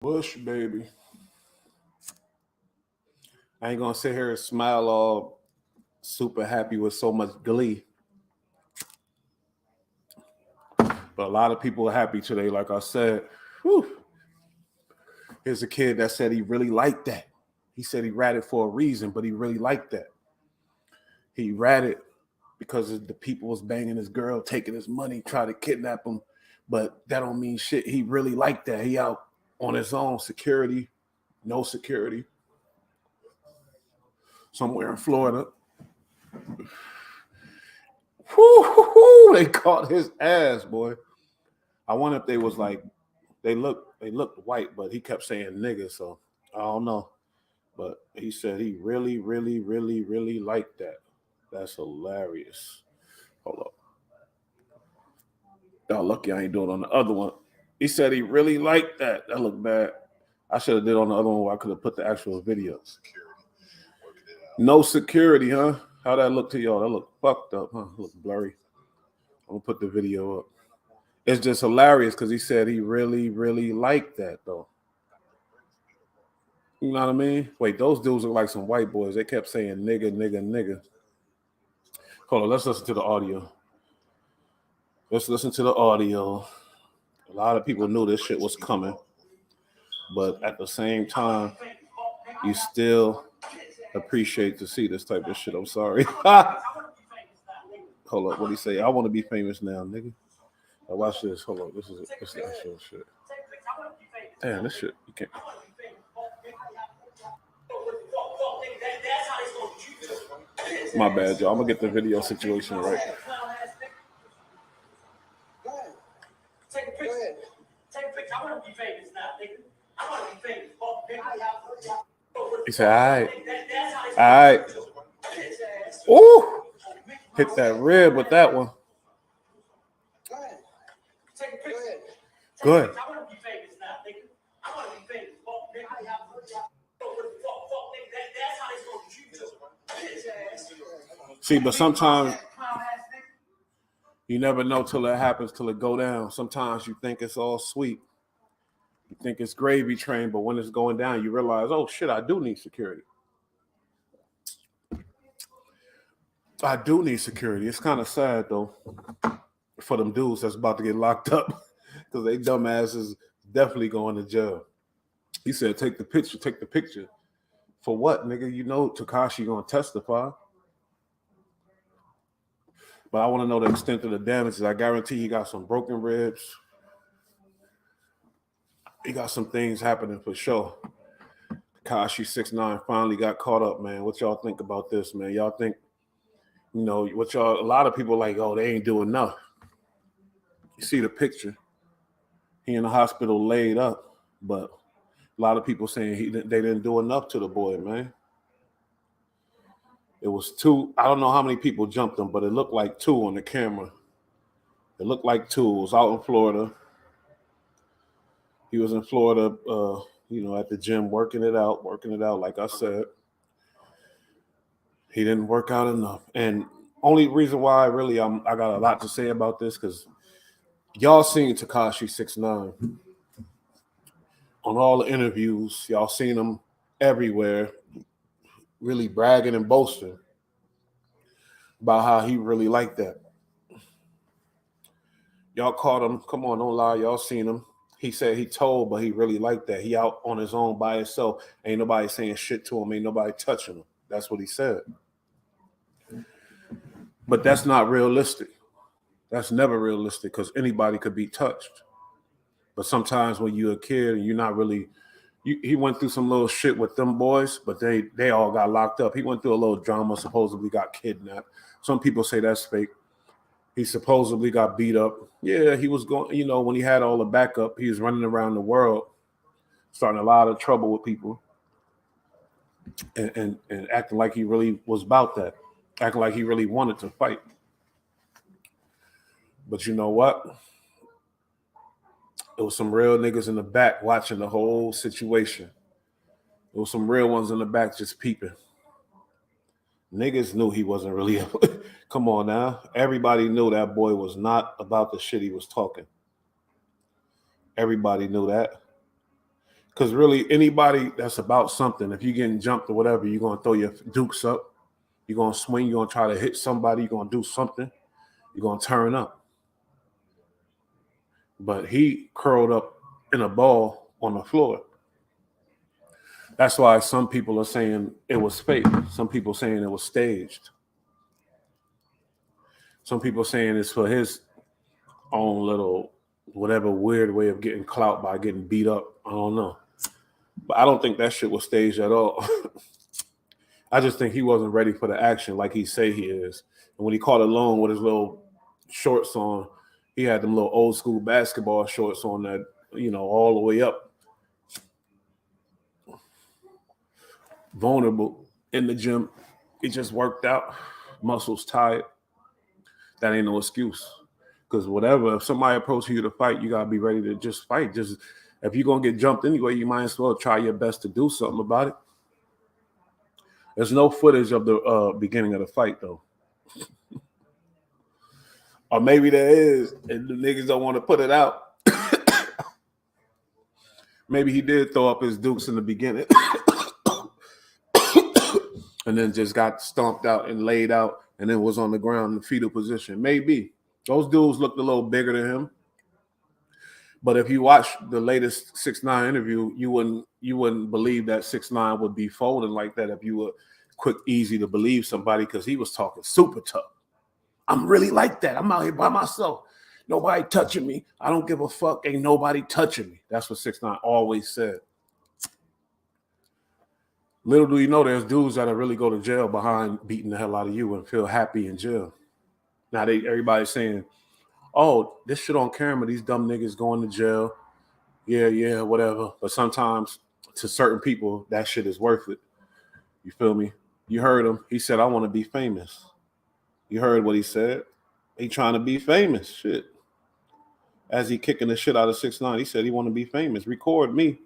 Bush, baby. I ain't gonna sit here and smile all super happy with so much glee. But a lot of people are happy today. Like I said, whew, here's a kid that said he really liked that. He said he ratted for a reason, but he really liked that. He ratted because the people was banging his girl, taking his money, trying to kidnap him. But that don't mean shit. He really liked that. He out on his own, security, no security, somewhere in Florida. Whoo, they caught his ass, boy. I wonder if they was like they looked white, but he kept saying nigga, so I don't know. But he said he really liked that. That's hilarious. Hold up. Y'all lucky I ain't doing it on the other one. He said he really liked that. That looked bad. I should have did on the other one where I could have put the actual video. No security, huh? How that look to y'all? That look fucked up, huh? Look blurry. I'm gonna put the video up. It's just hilarious because he said he really liked that though. You know what I mean? Wait, those dudes look like some white boys. They kept saying nigga. Hold on, let's listen to the audio. Let's listen to the audio. A lot of people knew this shit was coming, but at the same time, you still appreciate to see this type of shit. I'm sorry. Hold up, what do he say? I want to be famous now, nigga. Now watch this. Hold on, this is the actual shit. Damn, this shit you can't. My bad, y'all. I'm gonna get the video situation right. Take a picture. Take a picture. I want to be famous now, nigga. I want to be famous. He said, all right. Ooh, hit that rib with that one. Take a picture. Good. I want to be famous now, nigga. I want to be famous. See, but sometimes you never know till it happens, till it go down. Sometimes you think it's all sweet. You think it's gravy train, but when it's going down, you realize, oh shit, I do need security. I do need security. It's kind of sad though for them dudes that's about to get locked up because they dumbasses definitely going to jail. He said, take the picture. Take the picture. For what, nigga? You know Tekashi gonna testify. But I want to know the extent of the damages. I guarantee he got some broken ribs. He got some things happening for sure. Tekashi 6ix9ine finally got caught up, man. What y'all think about this, man? Y'all think, you know, what y'all, a lot of people like, oh, they ain't doing enough. You see the picture. He in the hospital laid up, but a lot of people saying they didn't do enough to the boy, man. It was two. I don't know how many people jumped him, but it looked like two on the camera. It looked like two. It was out in Florida. He was in Florida, at the gym working it out. Like I said, he didn't work out enough. And only reason why I got a lot to say about this because y'all seen Tekashi 6ix9ine on all the interviews. Y'all seen him everywhere, really bragging and boasting about how he really liked that. Y'all caught him. Come on, don't lie. Y'all seen him. He said he told, but he really liked that. He out on his own by himself. Ain't nobody saying shit to him. Ain't nobody touching him. That's what he said. But that's not realistic. That's never realistic because anybody could be touched. But sometimes when you're a kid and you're not really, he went through some little shit with them boys, but they all got locked up. He went through a little drama, supposedly got kidnapped. Some people say that's fake. He supposedly got beat up. Yeah, he was going, when he had all the backup, he was running around the world, starting a lot of trouble with people and acting like he really was about that, acting like he really wanted to fight. But you know what? There was some real niggas in the back watching the whole situation. There was some real ones in the back just peeping. Niggas knew he wasn't really. Come on now. Everybody knew that boy was not about the shit he was talking. Everybody knew that. Because really, anybody that's about something, if you're getting jumped or whatever, you're going to throw your dukes up. You're going to swing. You're going to try to hit somebody. You're going to do something. You're going to turn up. But he curled up in a ball on the floor. That's why some people are saying it was fake. Some people saying it was staged. Some people saying it's for his own little whatever weird way of getting clout by getting beat up. I don't know. But I don't think that shit was staged at all. I just think he wasn't ready for the action like he say he is. And when he caught alone with his little shorts on, he had them little old school basketball shorts on that, you know, all the way up. Vulnerable in the gym. He just worked out. Muscles tired. That ain't no excuse. Because whatever, if somebody approaches you to fight, you got to be ready to just fight. Just if you're going to get jumped anyway, you might as well try your best to do something about it. There's no footage of the beginning of the fight, though. Or maybe there is, and the niggas don't want to put it out. Maybe he did throw up his dukes in the beginning. And then just got stomped out and laid out and then was on the ground in the fetal position. Maybe. Those dudes looked a little bigger than him. But if you watch the latest 6ix9ine interview, you wouldn't believe that 6ix9ine would be folding like that if you were quick, easy to believe somebody, because he was talking super tough. I'm really like that. I'm out here by myself. Nobody touching me. I don't give a fuck. Ain't nobody touching me. That's what 6ix9ine always said. Little do you know, there's dudes that'll really go to jail behind beating the hell out of you and feel happy in jail. Now everybody's saying, oh, this shit on camera, these dumb niggas going to jail. Yeah, whatever. But sometimes to certain people, that shit is worth it. You feel me? You heard him. He said, I want to be famous. You heard what he said? He trying to be famous. Shit. As he kicking the shit out of 6ix9ine, he said he want to be famous. Record me.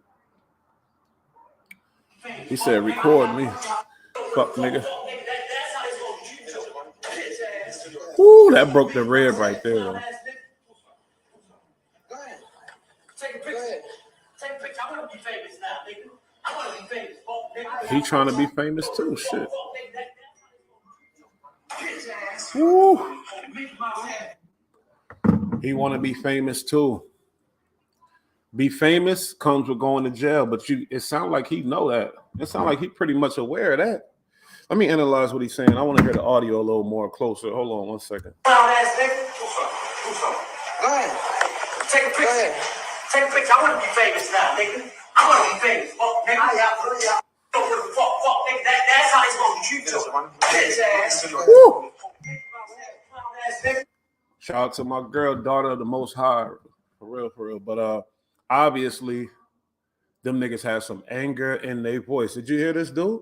He said, record me. Fuck, nigga. Woo, that broke the rib right there. Go ahead. Take a picture. Take a picture. I want to be famous now, nigga. I want to be famous. Nigga. He trying to be famous too. Shit. Woo. He want to be famous too. Be famous comes with going to jail, but it sounds like he know that. It sounds like he pretty much aware of that. Let me analyze what he's saying. I want to hear the audio a little more closer. Hold on 1 second. Go ahead. Take a picture. Go ahead. Take a picture. I want to be famous now, nigga. I want to be famous. Fuck, nigga. Fuck, nigga. That's how they supposed to treat you. Bitch ass. Shout out to my girl, daughter of the Most High. For real. But obviously, them niggas had some anger in their voice. Did you hear this dude?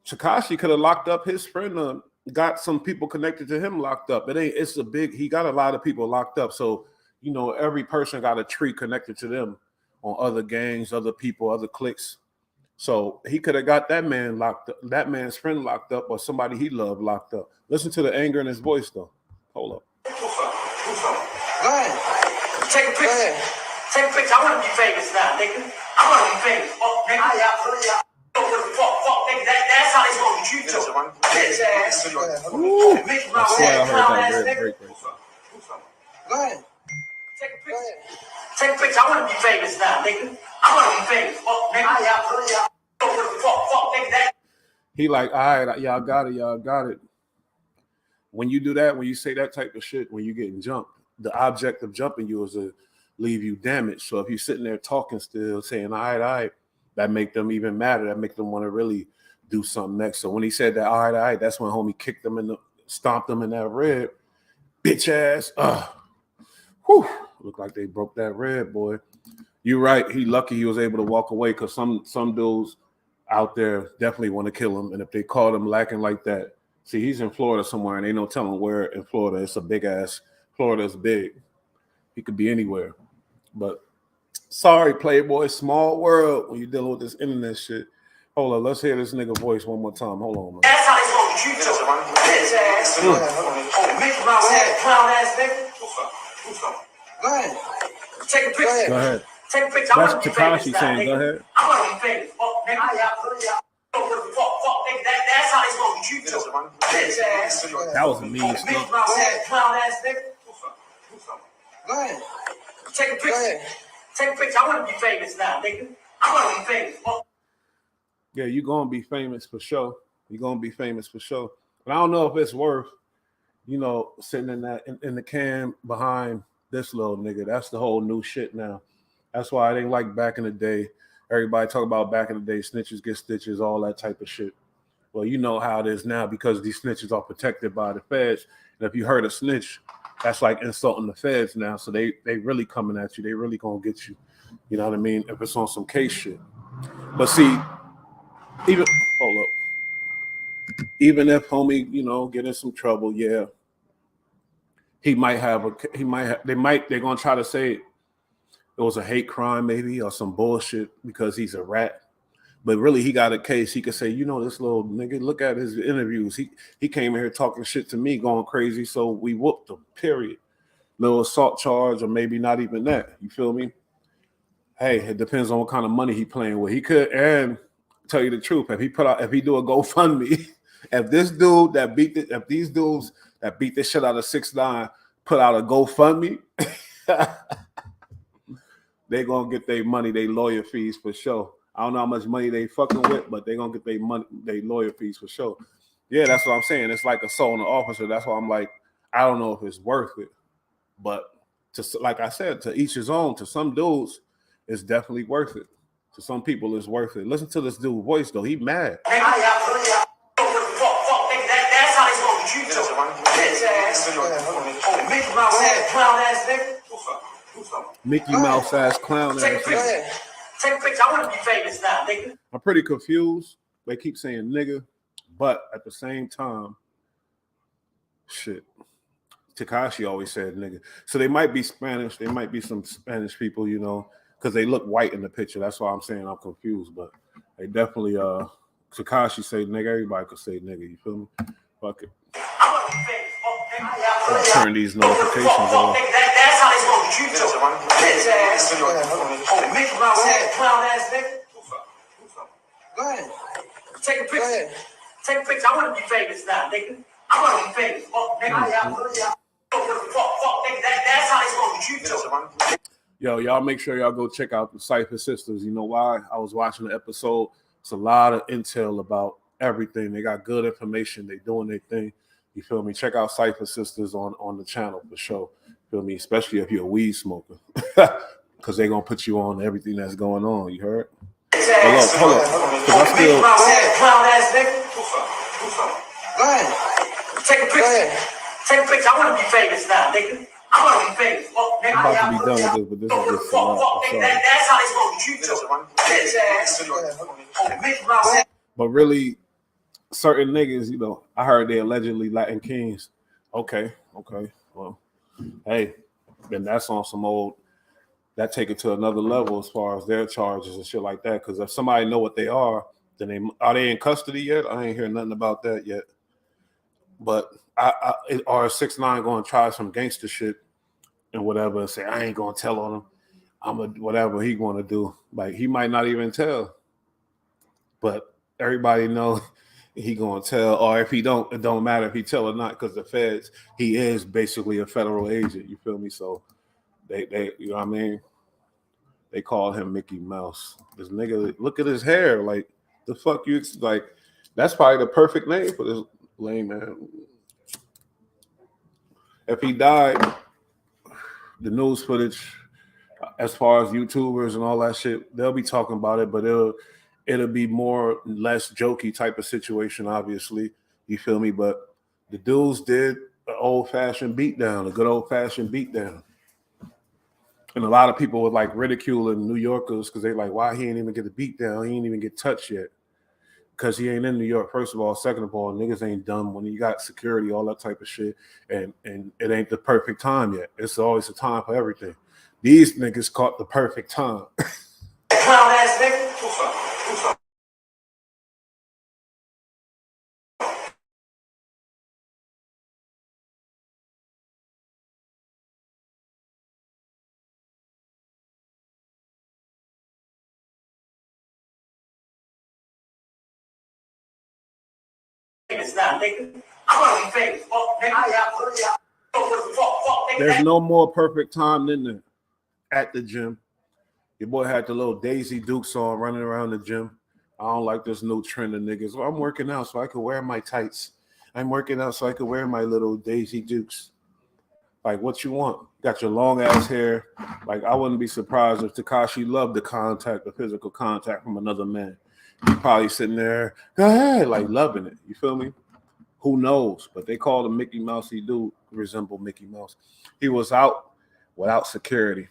Tekashi could have locked up his friend, got some people connected to him locked up. He got a lot of people locked up. So, you know, every person got a tree connected to them on other gangs, other people, other cliques. So he could have got that man locked up, that man's friend locked up, or somebody he loved locked up. Listen to the anger in his voice, though. Hold up. Go ahead. Take a picture. Go ahead. Take a picture. I want to be famous now, nigga. I want to be famous. Fuck, nigga. Fuck, nigga. That's how they supposed to treat you. Bitch ass. I swear I heard that great. Go ahead. Take a picture. Take a picture. I want to be famous now, nigga. I want to be famous. Fuck, nigga. Fuck, nigga. He like, all right, y'all got it. When you do that, when you say that type of shit, when you getting jumped, the object of jumping you is to leave you damaged. So if you're sitting there talking still, saying, all right, that make them even madder. That make them want to really do something next. So when he said that, all right, that's when homie kicked them stomped them in that rib. Bitch ass. Whew. Look like they broke that rib, boy. You're right. He lucky he was able to walk away, because some dudes out there definitely want to kill him. And if they caught him lacking like that, see, he's in Florida somewhere, and ain't no telling where in Florida. It's a big ass. Florida's big. He could be anywhere. But sorry, Playboy, small world when you're dealing with this internet shit. Hold on, let's hear this nigga voice one more time. Hold on, man. That's how they supposed to treat you. Bitch ass. Mickey Mouse head, clown ass nigga. Go ahead. Take a picture. Go ahead. Take a picture. I That's want to be famous Tekashi now, saying, go nigga. ahead. I want to be famous. Fuck, nigga. Fuck, nigga. That's how they supposed to treat you. Bitch ass. That was a mean Mickey stuff. Mouse ass, clown ass nigga. Go ahead. Take a picture. Take a picture. I want to be famous now, nigga. I want to be famous. Fuck. Yeah, you're gonna be famous for sure. You're gonna be famous for sure. But I don't know if it's worth, sitting in that in the can behind this little nigga. That's the whole new shit now. That's why I didn't like back in the day. Everybody talk about back in the day, snitches get stitches, all that type of shit. Well, you know how it is now because these snitches are protected by the feds. And if you hurt a snitch, that's like insulting the feds now. So they really coming at you. They really gonna get you. You know what I mean? If it's on some case shit. But see, even if homie, get in some trouble, yeah, they're gonna try to say it was a hate crime maybe or some bullshit because he's a rat. But really, he got a case. He could say, this little nigga, look at his interviews. He came in here talking shit to me, going crazy, so we whooped him, period. No assault charge or maybe not even that. You feel me? Hey, it depends on what kind of money he playing with. He could, and tell you the truth, if he do a GoFundMe, if these dudes that beat the shit out of 6ix9ine put out a GoFundMe, they gonna get their money, their lawyer fees for sure. I don't know how much money they fucking with, but they gonna get their money, their lawyer fees for sure. Yeah, that's what I'm saying. It's like assaulting an officer. That's why I'm like, I don't know if it's worth it. But like I said, to each his own. To some dudes, it's definitely worth it. To some people, it's worth it. Listen to this dude's voice though. He mad. That's how they supposed to treat you. Bitch ass. Mickey Mouse ass, clown ass nigga. Mickey Mouse ass clown ass. Take a picture. Take a picture. I want to be famous now, nigga. I'm pretty confused. They keep saying nigga, but at the same time, shit. Tekashi always said nigga. So they might be Spanish. They might be some Spanish people, because they look white in the picture. That's why I'm saying I'm confused. But they definitely Tekashi say nigga. Everybody could say nigga. You feel me? Fuck it. I'll turn these notifications on. That's how they supposed to treat you. Bitch ass. Mickey Mouse ass, clown ass nigga. Go ahead. Take a picture. Take a picture. I want to be famous now, nigga. I want to be famous. Nigga. That's how they supposed to treat you. Yo, y'all make sure y'all go check out the Cypher Sisters. You know why? I was watching the episode. It's a lot of intel about everything. They got good information. They doing their thing. You feel me? Check out Cypher Sisters on the channel for sure. Feel me? Especially if you're a weed smoker. Because they're going to put you on everything that's going on. You heard? Hold up. Because I still... Clown ass nigga. Go ahead. Take a picture. Take a picture. I want to be famous now, nigga. I want to be famous. Nigga. I'm about to be done with this, but this is just That's how they supposed to treat you. Bitch ass. But really, certain niggas, I heard they allegedly Latin kings. Okay. Well, hey, then that's on some old, that take it to another level as far as their charges and shit like that. Because if somebody know what they are, then are they in custody yet? I ain't hear nothing about that yet. But are 6ix9ine going to try some gangster shit and whatever and say, I ain't going to tell on him. I'm a whatever he going to do. Like, he might not even tell. But everybody know he going to tell. Or if he don't, it don't matter if he tell or not because the feds, he is basically a federal agent. You feel me? So they you know what I mean? They call him Mickey Mouse. This nigga, look at his hair. Like, the fuck you, like, that's probably the perfect name for this lame man. If he died, the news footage, as far as YouTubers and all that shit, they'll be talking about it, but it'll be more less jokey type of situation, obviously. You feel me? But the dudes did an old-fashioned beatdown, a good old-fashioned beatdown. And a lot of people were like ridiculing New Yorkers because they like, why he ain't even get a beatdown? He ain't even get touched yet. Because he ain't in New York, first of all. Second of all, niggas ain't dumb when you got security, all that type of shit. And it ain't the perfect time yet. It's always a time for everything. These niggas caught the perfect time. Clown ass nigga. famous now, nigga. I want to be famous. Fuck, nigga. Fuck, nigga. There's no more perfect time than at the gym. Your boy had the little Daisy Dukes on running around the gym. I don't like this new trend of niggas. Well, I'm working out so I can wear my tights. I'm working out so I can wear my little Daisy Dukes. Like, what you want? Got your long ass hair. Like, I wouldn't be surprised if Tekashi loved the physical contact from another man. He probably sitting there, go ahead, like loving it. You feel me? Who knows? But they called him Mickey Mouse. He do resemble Mickey Mouse. He was out without security.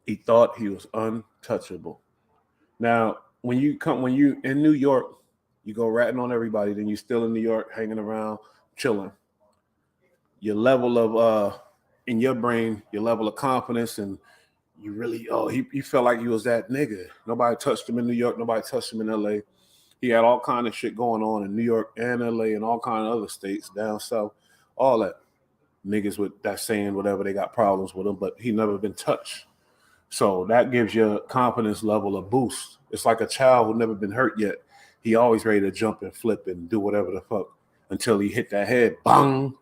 He thought he was untouchable. Now, when you in New York, you go ratting on everybody, then you still in New York, hanging around, chilling. Your level of in your brain, your level of confidence, and you really he felt like he was that nigga. Nobody touched him in New York, nobody touched him in LA. He had all kind of shit going on in New York and LA and all kind of other states down south, all that. Niggas with that saying whatever, they got problems with him, but he never been touched. So that gives your confidence level a boost. It's like a child who never been hurt yet. He always ready to jump and flip and do whatever the fuck until he hit that head, bang,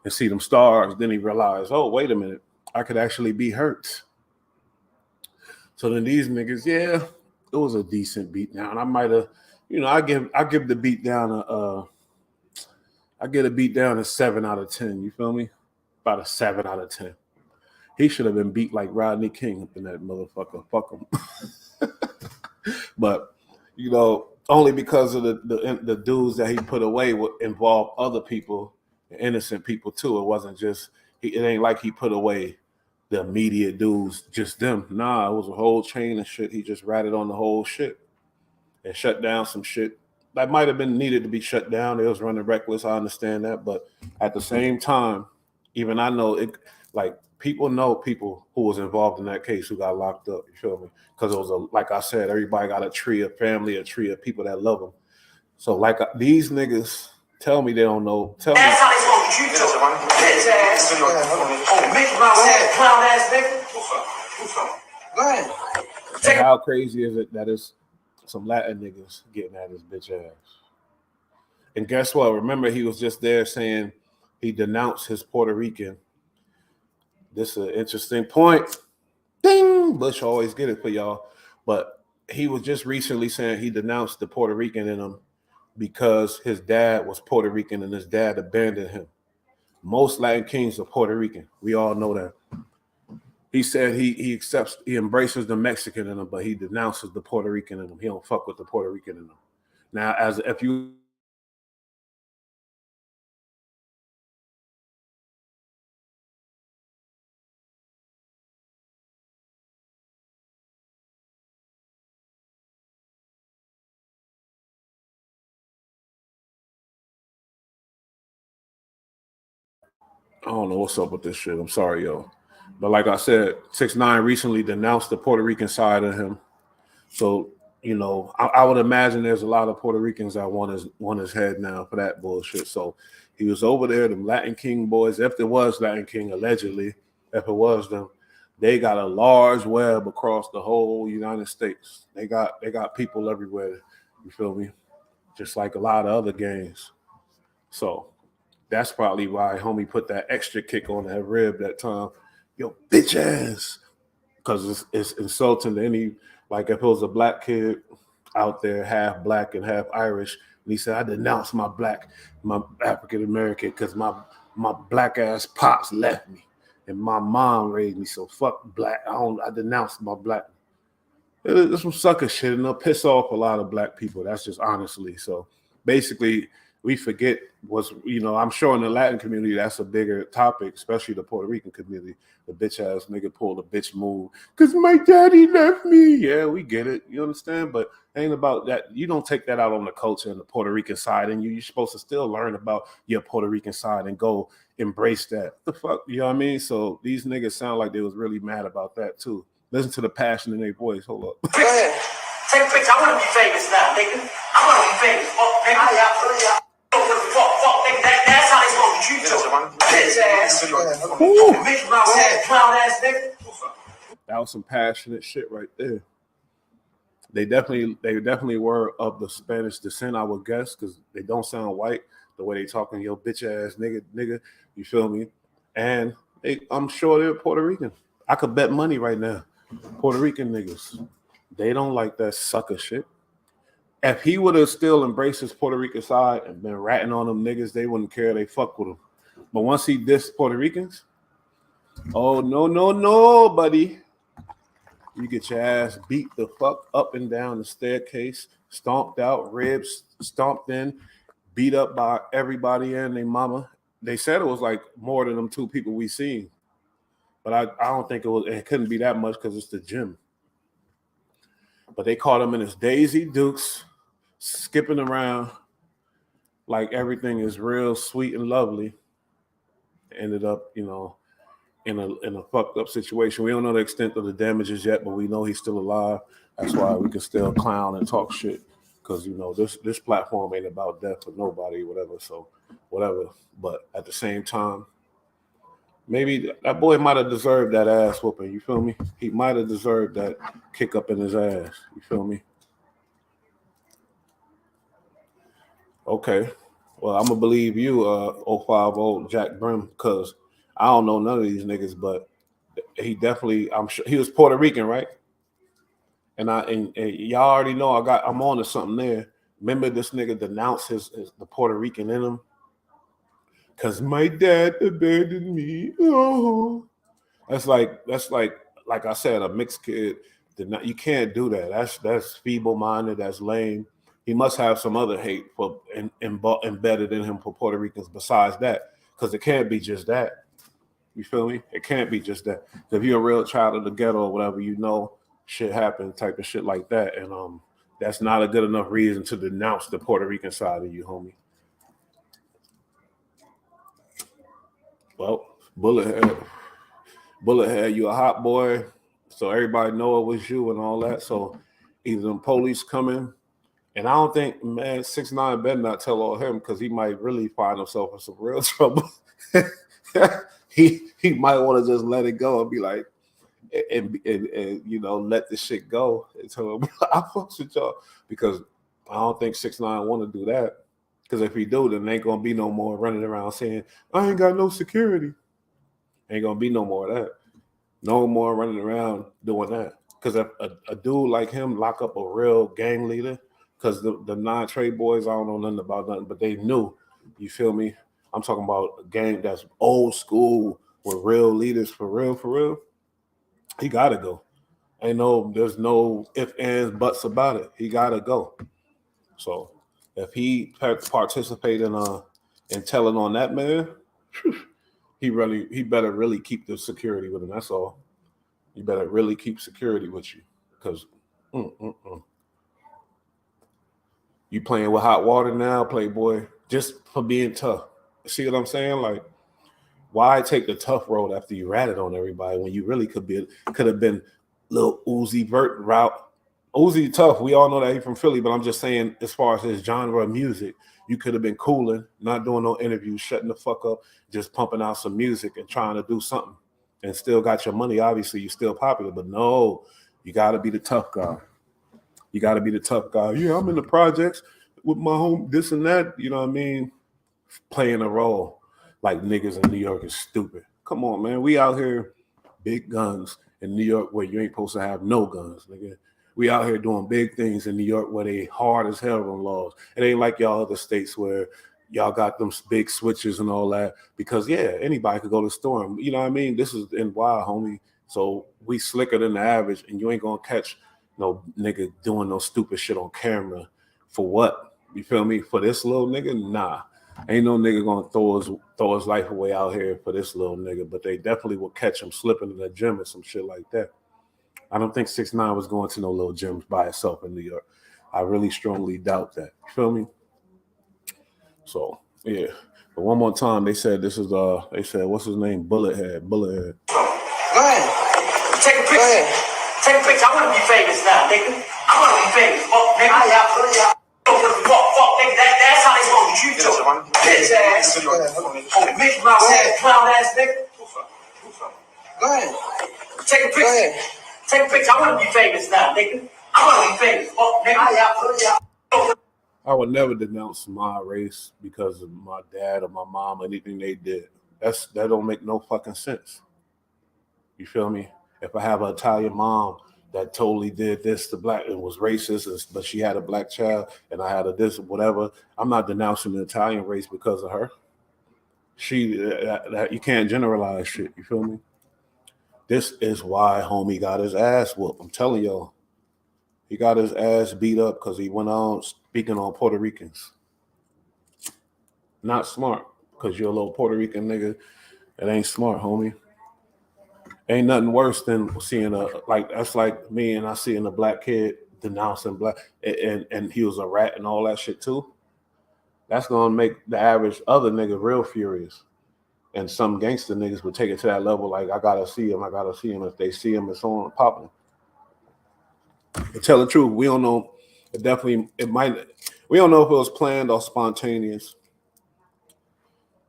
and see them stars. Then he realized, oh, wait a minute, I could actually be hurt. So then these niggas, yeah, it was a decent beat down. I might have, I give the beat down I get a beat down a 7 out of 10. You feel me? About a 7 out of 10. He should have been beat like Rodney King up in that motherfucker. Fuck him. But, only because of the dudes that he put away would involve other people, innocent people too. It wasn't just, it ain't like he put away the immediate dudes, just them. Nah, it was a whole chain of shit. He just ratted on the whole shit and shut down some shit that might have been needed to be shut down. They was running reckless. I understand that. But at the same time, even I know it, like, people know people who was involved in that case who got locked up. You feel me? Because it was like I said, everybody got a tree of family, a tree of people that love them. So like these niggas tell me they don't know. Tell me. That's how they gonna get you to. Bitch ass. Oh, Mickey Mouse ass, clown ass nigga. What's up? Go ahead. How crazy is it that it's some Latin niggas getting at his bitch ass? And guess what? Remember, he was just there saying he denounced his Puerto Rican. This is an interesting point. Ding! Bush always get it for y'all. But he was just recently saying he denounced the Puerto Rican in him because his dad was Puerto Rican and his dad abandoned him. Most Latin kings are Puerto Rican. We all know that. He said he embraces the Mexican in him, but he denounces the Puerto Rican in him. He don't fuck with the Puerto Rican in him. Now, if you I don't know what's up with this shit. I'm sorry, yo. But like I said, 6ix9ine recently denounced the Puerto Rican side of him. So, I would imagine there's a lot of Puerto Ricans that want his head now for that bullshit. So he was over there, them Latin King boys, if there was Latin King, allegedly, if it was them, they got a large web across the whole United States. They got people everywhere, you feel me? Just like a lot of other gangs. So that's probably why homie put that extra kick on that rib that time. Yo, bitch ass. Because it's insulting to any, like if it was a black kid out there, half black and half Irish, and he said, I denounce my African American because my black ass pops left me and my mom raised me, so fuck black. I denounce my black. It's some sucker shit, and it'll piss off a lot of black people. That's just honestly. So basically, we forget I'm sure in the Latin community, that's a bigger topic, especially the Puerto Rican community. The bitch ass nigga pulled a bitch move because my daddy left me. Yeah, we get it. You understand? But it ain't about that. You don't take that out on the culture and the Puerto Rican side, and you're supposed to still learn about your Puerto Rican side and go embrace that. The fuck, you know what I mean? So these niggas sound like they was really mad about that too. Listen to the passion in their voice. Hold up. Go ahead. Take a picture. I want to be famous now, nigga. I want to be famous. Fuck, nigga. Fuck, nigga. That's how they supposed to treat you. Bitch ass. Mickey Mouse ass, clown ass nigga. That was some passionate shit right there. They definitely were of the Spanish descent, I would guess, because they don't sound white the way they talking, yo, bitch ass nigga. You feel me? And I'm sure they're Puerto Rican. I could bet money right now. Puerto Rican niggas, they don't like that sucker shit. If he would have still embraced his Puerto Rican side and been ratting on them niggas, they wouldn't care. They fuck with him. But once he dissed Puerto Ricans, oh no, buddy. You get your ass beat the fuck up and down the staircase, stomped out, ribs stomped in, beat up by everybody and their mama. They said it was like more than them two people we seen. But I don't think it couldn't be that much because it's the gym. But they caught him in his Daisy Dukes, skipping around like everything is real sweet and lovely. Ended up, in a fucked up situation. We don't know the extent of the damages yet, but we know he's still alive. That's why we can still clown and talk shit. Because this platform ain't about death for nobody, whatever. So whatever. But at the same time, maybe that boy might have deserved that ass whooping. You feel me? He might have deserved that kick up in his ass. You feel me? Okay. Well, I'm gonna believe you, 050 Jack Brim, because I don't know none of these niggas, but he definitely, I'm sure he was Puerto Rican, right? And y'all already know I'm on to something there. Remember this nigga denounced the Puerto Rican in him? Cause my dad abandoned me. Oh. That's like I said, a mixed kid. You can't do that. That's feeble-minded, that's lame. He must have some other hate embedded in him for Puerto Ricans besides that. Because it can't be just that. You feel me? It can't be just that. If you're a real child of the ghetto or whatever, shit happened, type of shit like that. And that's not a good enough reason to denounce the Puerto Rican side of you, homie. Well, Bullethead, you a hot boy, so everybody know it was you and all that. So either them police coming, and I don't think, man, 6ix9ine better not tell all him because he might really find himself in some real trouble. he might want to just let it go and be like, and let the shit go and tell him I fucks with y'all, because I don't think 6ix9ine want to do that. Because if he do, then ain't gonna be no more running around saying I ain't got no security. Ain't gonna be no more of that. No more running around doing that. Because a dude like him lock up a real gang leader, because the non-trade boys, I don't know nothing about nothing, but they knew. You feel me? I'm talking about a gang that's old school with real leaders for real. He gotta go. There's no ifs, ands, buts about it. He gotta go. So if he participate in telling on that man, he better really keep the security with him. That's all. You better really keep security with you, because you playing with hot water now, playboy, just for being tough. See what I'm saying? Like, why take the tough road after you ratted on everybody when you really could have been little Uzi Vert route? Uzi tough. We all know that he's from Philly, but I'm just saying, as far as his genre of music, you could have been cooling, not doing no interviews, shutting the fuck up, just pumping out some music and trying to do something, and still got your money. Obviously, you're still popular, but no, you got to be the tough guy. You got to be the tough guy. Yeah, I'm in the projects with my home, this and that. You know what I mean? Playing a role like niggas in New York is stupid. Come on, man. We out here, big guns in New York where you ain't supposed to have no guns, nigga. We out here doing big things in New York where they hard as hell on laws. It ain't like y'all other states where y'all got them big switches and all that, because, yeah, anybody could go to the store. And, you know what I mean? This is NY, homie. So we slicker than the average, and you ain't going to catch no nigga doing no stupid shit on camera. For what? You feel me? For this little nigga? Nah. Ain't no nigga going to throw his life away out here for this little nigga, but they definitely will catch him slipping in the gym or some shit like that. I don't think 6ix9ine was going to no little gyms by itself in New York. I really strongly doubt that. You feel me? So, yeah. But one more time, they said what's his name? Bullethead. Go ahead. Take a picture. Go ahead. Take a picture. I want to be famous now, nigga. I want to be famous. Fuck, nigga. Fuck, nigga. That's how they supposed to treat you. Bitch ass. Mickey Mouse ass, clown ass nigga. Go ahead. Take a picture. Take a picture. I want to be famous now, nigga. I I want to be famous. Fuck, nigga. I would never denounce my race because of my dad or my mom or anything they did. That don't make no fucking sense. You feel me? If I have an Italian mom that totally did this to black and was racist, but she had a black child, and I had a this whatever, I'm not denouncing the Italian race because of her. You can't generalize shit. You feel me? This is why homie got his ass whooped. I'm telling y'all, he got his ass beat up because he went on speaking on Puerto Ricans. Not smart, because you're a little Puerto Rican nigga. It ain't smart, homie. Ain't nothing worse than seeing that's like me and I seeing a black kid denouncing black and he was a rat and all that shit too. That's gonna make the average other nigga real furious. And some gangster niggas would take it to that level, like I gotta see him. If they see him, it's on popping. To tell the truth, we don't know. We don't know if it was planned or spontaneous.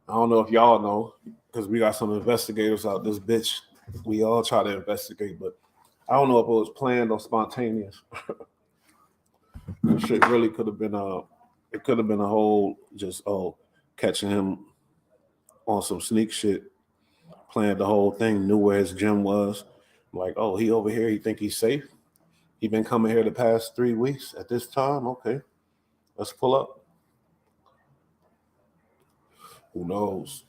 I don't know if y'all know, because we got some investigators out this bitch. We all try to investigate, but I don't know if it was planned or spontaneous. Shit really could have been it could have been a whole just catching him on some sneak shit, planned the whole thing, knew where his gym was. Like, oh, he over here, he think he's safe. He been coming here the past 3 weeks at this time. Okay, let's pull up. Who knows?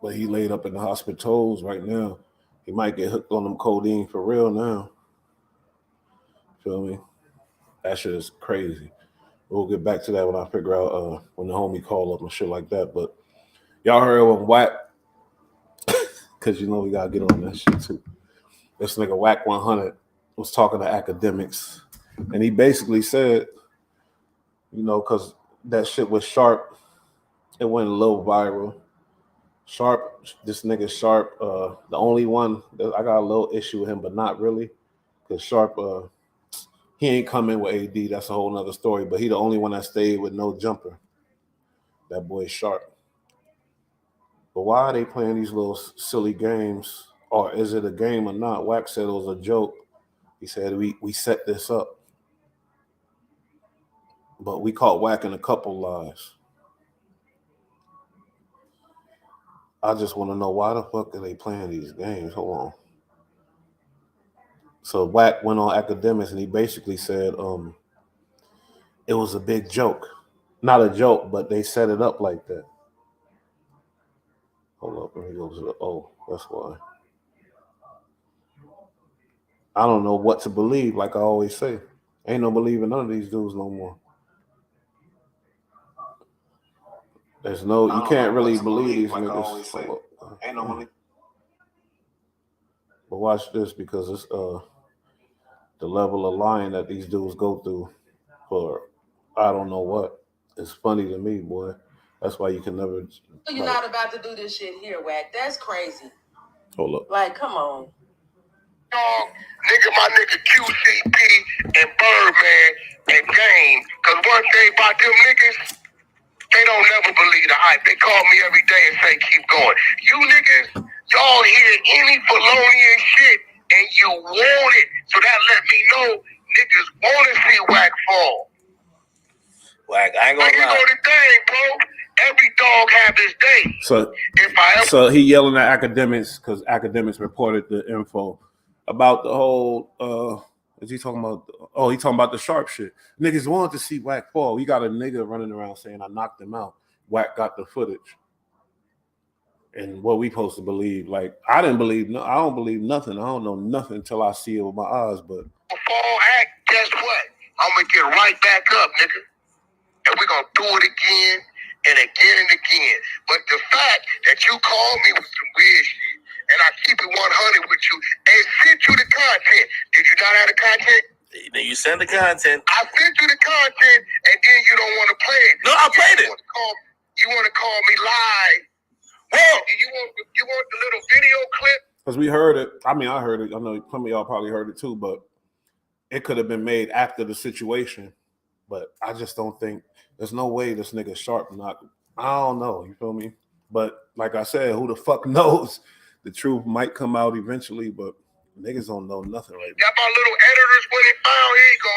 But he laid up in the hospitals right now. He might get hooked on them codeine for real now. Feel me? That shit is crazy. We'll get back to that when I figure out when the homie call up and shit like that. But y'all heard when Wack, because you know we gotta get on that shit too. This nigga Wack 100 was talking to academics, and he basically said, you know, because that shit was Sharp, it went a little viral. Sharp, this nigga Sharp, the only one that I got a little issue with him, but not really, because Sharp, he ain't coming with AD. That's a whole nother story. But he the only one that stayed with no jumper. That boy Sharp. But why are they playing these little silly games? Or is it a game or not? Wack said it was a joke. He said we set this up. But we caught Wack in a couple lies. I just want to know why the fuck are they playing these games? Hold on. So Wack went on academics and he basically said it was a big joke. Not a joke, but they set it up like that. Hold up, let me go to the that's why. I don't know what to believe, like I always say. Ain't no believing none of these dudes no more. There's no, you can't really believe these niggas. Ain't no belief. But watch this, because it's the level of lying that these dudes go through for I don't know what. It's funny to me, boy. That's why you can never. You're not about to do this shit here, Wack. That's crazy. Hold up. Like, come on. Nigga, my nigga QCP and Birdman and Game. Cause one thing about them niggas, they don't never believe the hype. They call me every day and say, keep going. You niggas, y'all hear any Falonian shit and you want it. So that let me know niggas want to see Wack fall. Wack, I ain't gonna lie. You know the thing, bro. Every dog have his day. So he yelling at academics because academics reported the info about the whole. Is he talking about? Oh, he talking about the Sharp shit. Niggas wanted to see Wack fall. We got a nigga running around saying I knocked him out. Wack got the footage. And what we supposed to believe? Like I don't believe nothing. I don't know nothing until I see it with my eyes. But fall act, guess what? I'm gonna get right back up, nigga. And we're gonna do it again and again and again. But the fact that you called me with some weird shit and I keep it 100 with you and sent you the content. Did you not have the content? Then you send the content. I sent you the content and then you don't want to play it. No, I played it. You want to call me live? Well, you want the little video clip? Because we heard it. I mean, I heard it. I know some of y'all probably heard it too, but it could have been made after the situation. But I just don't think there's no way this nigga Sharp not. I don't know. You feel me? But like I said, who the fuck knows? The truth might come out eventually. But Niggas don't know nothing right now. Got my little editors when it found. Here you go,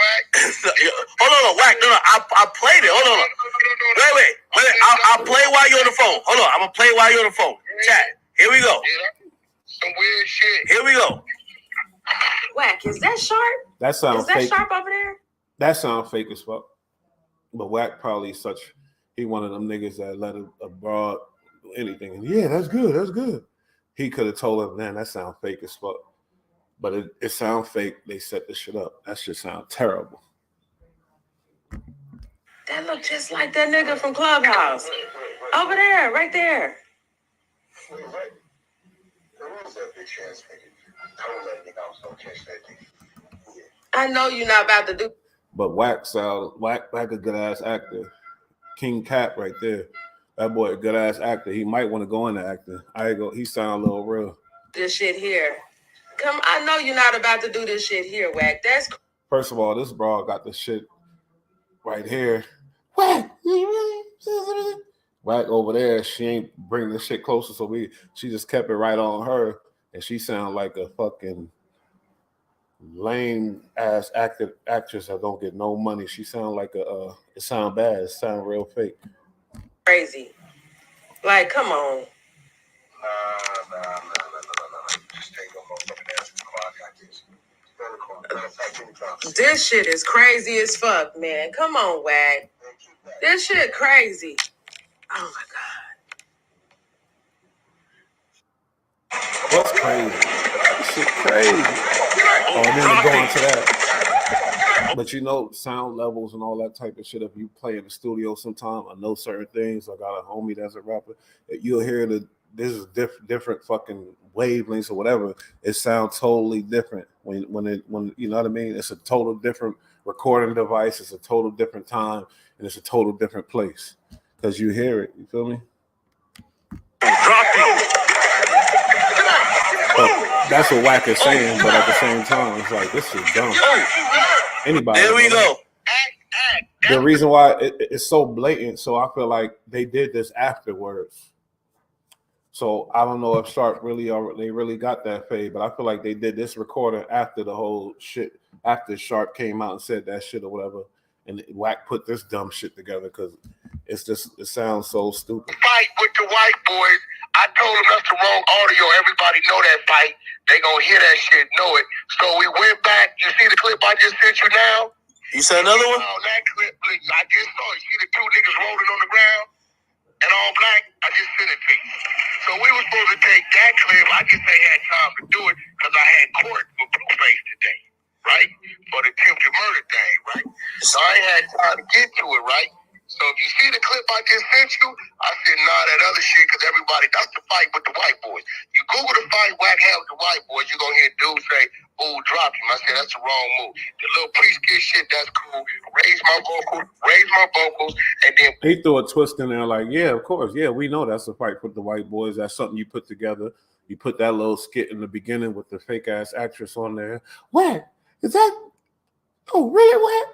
Hold on, Wack. No, I played it. Hold on. Wait. I'll play while you're on the phone. Hold on. I'm gonna play while you're on the phone. Chat. Here we go. Yeah. Some weird shit. Here we go. Wack, is that sharp? That sounds Is that fake. sharp over there? That sounds fake as fuck. But Wack probably he one of them niggas that let a broad do anything. And yeah, that's good. He could have told him, man, that sounds fake as fuck. But it sounds fake. They set this shit up. That shit sound terrible. That look just like that nigga from Clubhouse. Over there, right there. I know you're not about to do. But Wack a good ass actor. King Cap right there. That boy a good ass actor. He might want to go into acting. He sound a little real. This shit here. I know you're not about to do this shit here, Wack. That's First of all, this broad got the shit right here. Wack over there. She ain't bringing the shit closer, so she just kept it right on her, and she sound like a fucking lame ass actress that don't get no money. She sound like it sound bad. It sound real fake. crazy. Like, come on. Nah. Just take no motherfucking ass in the car. I got this. This shit is crazy as fuck, man. Come on, Wack. This shit crazy. Oh my god. What's crazy? This shit crazy. Oh, and then we go on to that. But you know, sound levels and all that type of shit. If you play in the studio sometime, I know certain things. I got a homie that's a rapper. You'll hear this is different fucking wavelengths or whatever. It sounds totally different when you know what I mean. It's a total different recording device. It's a total different time, and it's a total different place because you hear it. You feel me? But that's what Wack is saying. But at the same time, it's like this is dumb. Anybody? There we go. The reason why it's so blatant, so I feel like they did this afterwards. So I don't know if Sharp they really got that fade, but I feel like they did this recording after the whole shit, after Sharp came out and said that shit or whatever, and Wack put this dumb shit together because it sounds so stupid. Fight with the white boys. I told them that's the wrong audio. Everybody know that fight. They gonna hear that shit, know it. So we went back. You see the clip I just sent you now? You said another one? Oh, that clip, I just saw it. You see the two niggas rolling on the ground and all black? I just sent it to you. So we were supposed to take that clip. I just ain't had time to do it because I had court with Blueface today, right? For the attempted murder thing, right? So I ain't had time to get to it, right? So if you see the clip I just sent you, I said, nah, that other shit, because that's the fight with the white boys. You Google the fight Wack had with the white boys, you're going to hear dudes say, ooh, drop him. I said, that's the wrong move. The little priest kid shit, that's cool. Raise my vocals, and then... He threw a twist in there like, yeah, of course. Yeah, we know that's a fight with the white boys. That's something you put together. You put that little skit in the beginning with the fake-ass actress on there. What? Is that... Oh, really, what?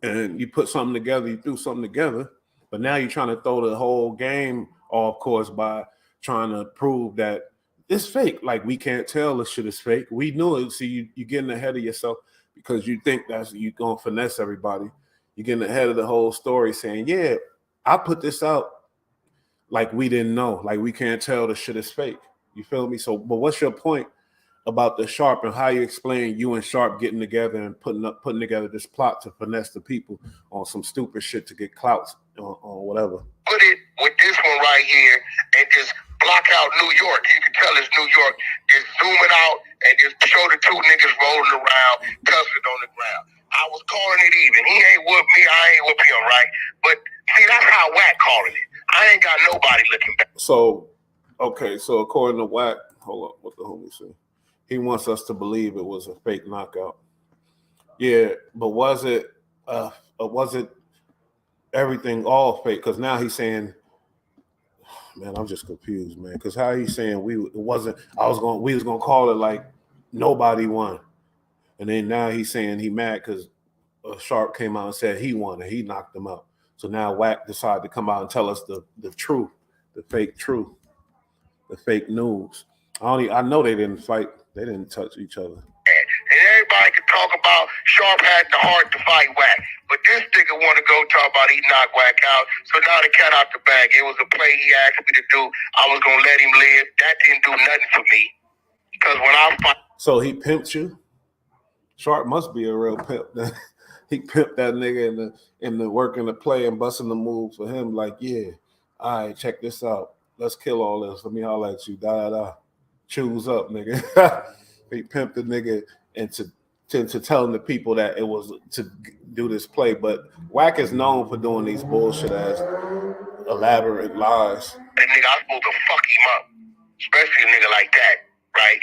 And you put something together, you threw something together, but now you're trying to throw the whole game off course by trying to prove that it's fake. Like, we can't tell this shit is fake. We knew it. See, you're getting ahead of yourself because you think you're going to finesse everybody. You're getting ahead of the whole story saying, yeah, I put this out like we didn't know. Like, we can't tell the shit is fake. You feel me? So, but what's your point about the Sharp and how you explain you and Sharp getting together and putting together this plot to finesse the people on some stupid shit to get clouts on whatever? Put it with this one right here and just block out New York. You can tell it's New York. Just zoom it out and just show the two niggas rolling around, cussing on the ground. I was calling it even. He ain't with me, I ain't with him, right? But see, that's how Wack calling it. I ain't got nobody looking back. So, okay, so according to Wack, hold up, what the homie say? He wants us to believe it was a fake knockout. Yeah, but was it everything all fake? Because now he's saying, man, I'm just confused, man. Because how he's saying we was gonna call it like nobody won, and then now he's saying he mad because Sharp came out and said he won and he knocked him out. So now Wack decided to come out and tell us the truth, the fake truth, the fake news. I know they didn't fight. They didn't touch each other. And everybody can talk about Sharp had the heart to fight Wack. But this nigga want to go talk about he knocked Wack out. So now the cat out the bag. It was a play he asked me to do. I was going to let him live. That didn't do nothing for me. Because when I fight. So he pimped you? Sharp must be a real pimp. He pimped that nigga in the working the play and busting the moves for him. Like, yeah, all right, check this out. Let's kill all this. Let me holler at you. Da. Choose up, nigga. He pimped the nigga into telling the people that it was to do this play. But Wack is known for doing these bullshit ass elaborate lies. That nigga, I was supposed to fuck him up. Especially a nigga like that, right?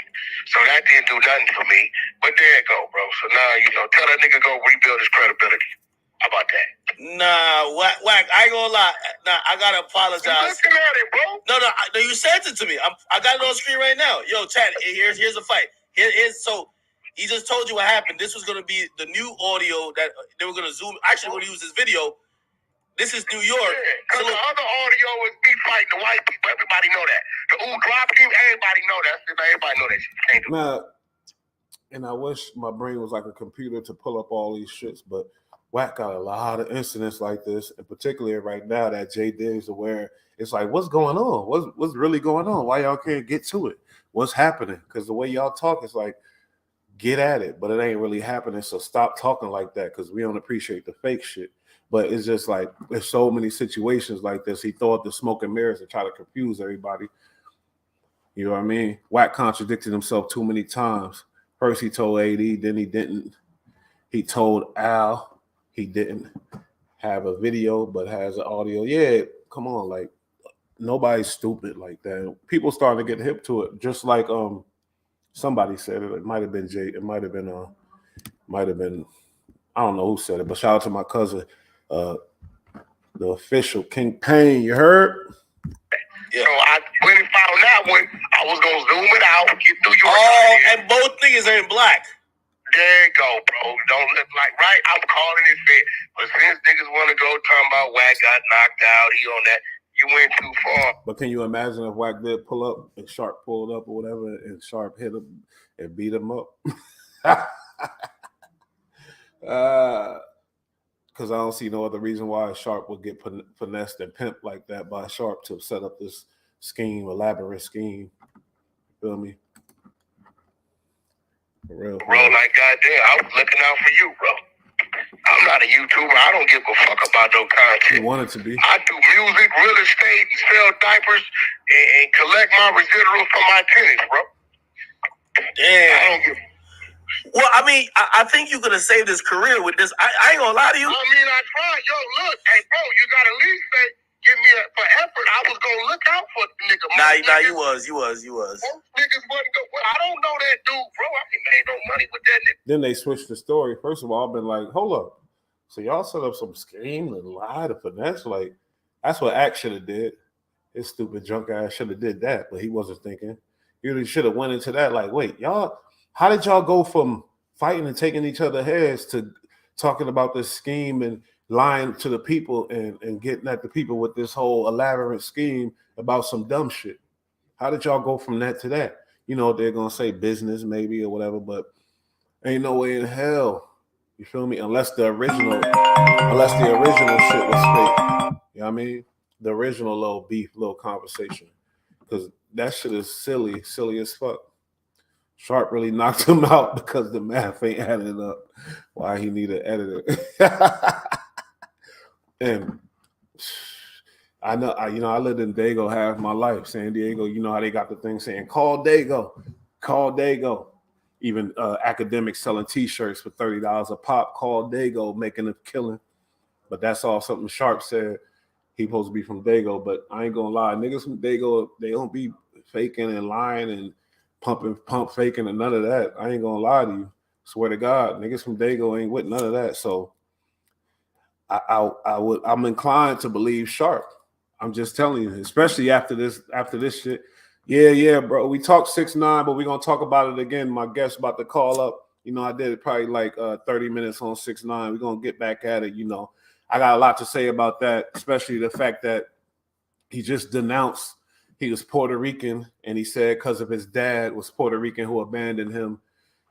So that didn't do nothing for me. But there you go, bro. So now, tell that nigga go rebuild his credibility. How about that? Nah, Wack, I ain't gonna lie. Nah, I gotta apologize. You looking at it, bro? No, you sent it to me. I got it on screen right now. Yo, Chad, here's a fight. So he just told you what happened. This was gonna be the new audio that they were gonna zoom. Actually, we're gonna use this video. This is New York. Because the other audio is me fighting the white people. Everybody know that. The drop team, everybody know that. Everybody know that shit. Can't do Now, and I wish my brain was like a computer to pull up all these shits, but Wack got a lot of incidents like this, and particularly right now that J Diggs aware. It's like, what's going on? What's really going on? Why y'all can't get to it? What's happening? Because the way y'all talk is like, get at it, but it ain't really happening. So stop talking like that because we don't appreciate the fake shit. But it's just like there's so many situations like this. He thought the smoke and mirrors to try to confuse everybody. You know what I mean? Wack contradicted himself too many times. First he told AD, then he didn't. He told Al he didn't have a video but has an audio. Yeah, come on, like nobody's stupid like that. People starting to get hip to it. Just like somebody said it. It might have been Jay. It might have been I don't know who said it, but shout out to my cousin. The official King Payne, you heard? Yeah. So I went and found that one. I was gonna zoom it out, get through your. Oh, and both niggas are in black. There you go, bro. Don't look like right. I'm calling it fit. But since niggas want to go talking about Wack got knocked out, he on that. You went too far. But can you imagine if Wack did pull up and Sharp pulled up or whatever, and Sharp hit him and beat him up? Because I don't see no other reason why Sharp would get finessed and pimped like that by Sharp to set up this scheme, elaborate scheme. Feel me? For real. Bro, like goddamn, I was looking out for you, bro. I'm not a YouTuber. I don't give a fuck about no content. You wanted to be. I do music, real estate, sell diapers, and collect my residuals from my tenants, bro. Damn. I don't give. Well, I mean, I think you could have saved his career with this. I ain't gonna lie to you. I mean, I tried. Yo, look, hey, bro, you gotta at least say, give me for effort. I was gonna look out for the nigga. Nah, you was. Most niggas wasn't go. Well, I don't know that dude, bro. I ain't made no money with that nigga. Then they switched the story. First of all, I've been like, hold up. So y'all set up some scheme and lie to finesse. Like, that's what Act should have did. His stupid drunk ass should have did that, but he wasn't thinking. He should have went into that like, wait, y'all, how did y'all go from fighting and taking each other's heads to talking about this scheme and lying to the people and getting at the people with this whole elaborate scheme about some dumb shit? How did y'all go from that to that? You know, they're going to say business maybe or whatever, but ain't no way in hell. You feel me? Unless the original shit was fake. You know what I mean? The original little beef, little conversation. Because that shit is silly as fuck. Sharp really knocked him out because the math ain't adding up. Why he need an editor? And I know, I lived in Dago half my life. San Diego, you know how they got the thing saying, call Dago. Even academics selling T-shirts for $30 a pop. Call Dago, making a killing. But that's all something Sharp said. He supposed to be from Dago, but I ain't gonna lie. Niggas from Dago, they don't be faking and lying and pump faking and none of that. I ain't gonna lie to you. Swear to God, niggas from Dago ain't with none of that. So I'm inclined to believe Sharp. I'm just telling you, especially after this shit. Yeah, bro. We talked 6ix9ine, but we're gonna talk about it again. My guest about to call up. You know, I did probably like 30 minutes on 6ix9ine. We're gonna get back at it. You know, I got a lot to say about that, especially the fact that he just denounced he was Puerto Rican, and he said because of his dad was Puerto Rican who abandoned him,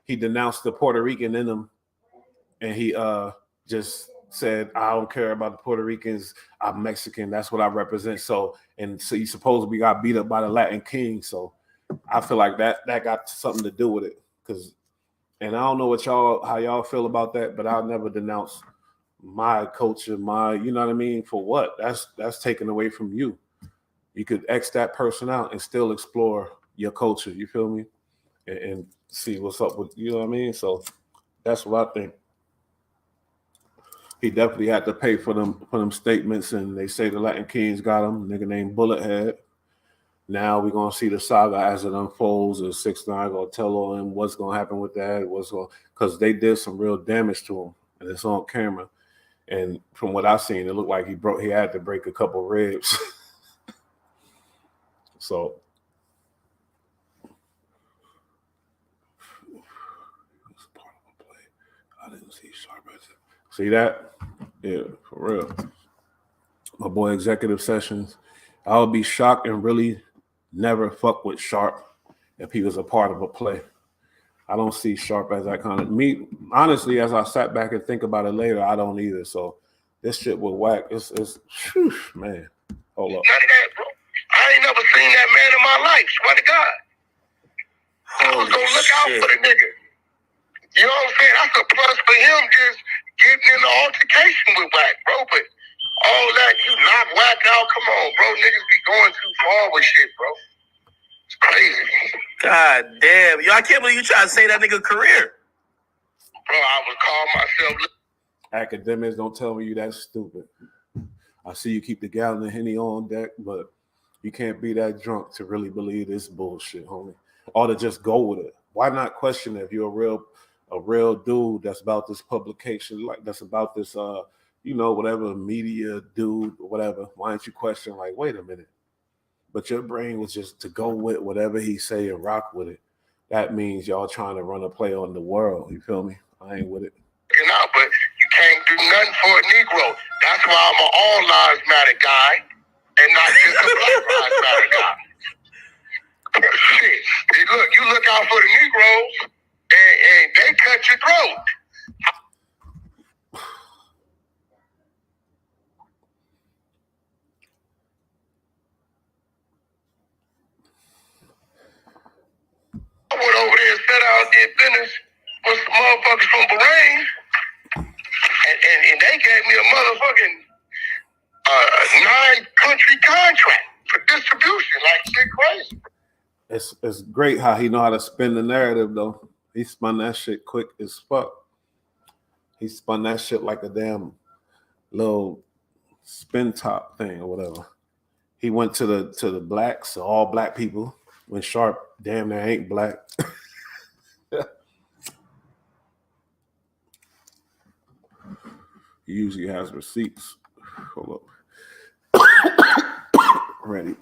he denounced the Puerto Rican in him, and he just said, I don't care about the Puerto Ricans. I'm Mexican. That's what I represent. So he supposedly got beat up by the Latin king. So I feel like that got something to do with it. And I don't know how y'all feel about that, but I'll never denounce my culture, you know what I mean? For what? That's taken away from you. You could X that person out and still explore your culture. You feel me? And see what's up with, you know what I mean? So that's what I think. He definitely had to pay for them statements, and they say the Latin Kings got him, a nigga named Bullethead. Now we're gonna see the saga as it unfolds, and 6ix9ine gonna tell him what's gonna happen with that, because they did some real damage to him, and it's on camera. And from what I've seen, it looked like he had to break a couple ribs. So I didn't see Sharp. See that? Yeah, for real. My boy Executive Sessions. I would be shocked and really never fuck with Sharp if he was a part of a play. I don't see Sharp as that kind of me. Honestly, as I sat back and think about it later, I don't either. So this shit with Wack, it's whew, man. Hold up. None of that, bro. I ain't never seen that man in my life. Swear to God. I was gonna look out for the nigga. You know what I'm saying? That's a plus for him just getting in the altercation with Wack, bro. But all that, you knock Wack out, come on, bro. Niggas be going too far with shit, bro. It's crazy. God damn. Yo, I can't believe you trying to say that nigga career. Bro, I would call myself... Academics, don't tell me you that stupid. I see you keep the gallon of Henny on deck, but you can't be that drunk to really believe this bullshit, homie. Or to just go with it. Why not question it if you're a real dude that's about this publication, like that's about this whatever media dude or whatever? Why don't you question, like, wait a minute? But your brain was just to go with whatever he say and rock with it. That means y'all trying to run a play on the world. You feel me? I ain't with it. Out, but you can't do nothing for a Negro. That's why I'm an all lives matter guy and not just a Black Lives Matter guy. Shit. You look out for the Negroes and they cut your throat. I went over there and sat out and did business with some motherfuckers from Bahrain, and they gave me a motherfucking 9-country contract for distribution. Like, shit crazy. It's great how he know how to spin the narrative, though. He spun that shit quick as fuck. He spun that shit like a damn little spin top thing or whatever. He went to the blacks, all black people, when Sharp damn near ain't black. He usually has receipts. Hold up. Ready.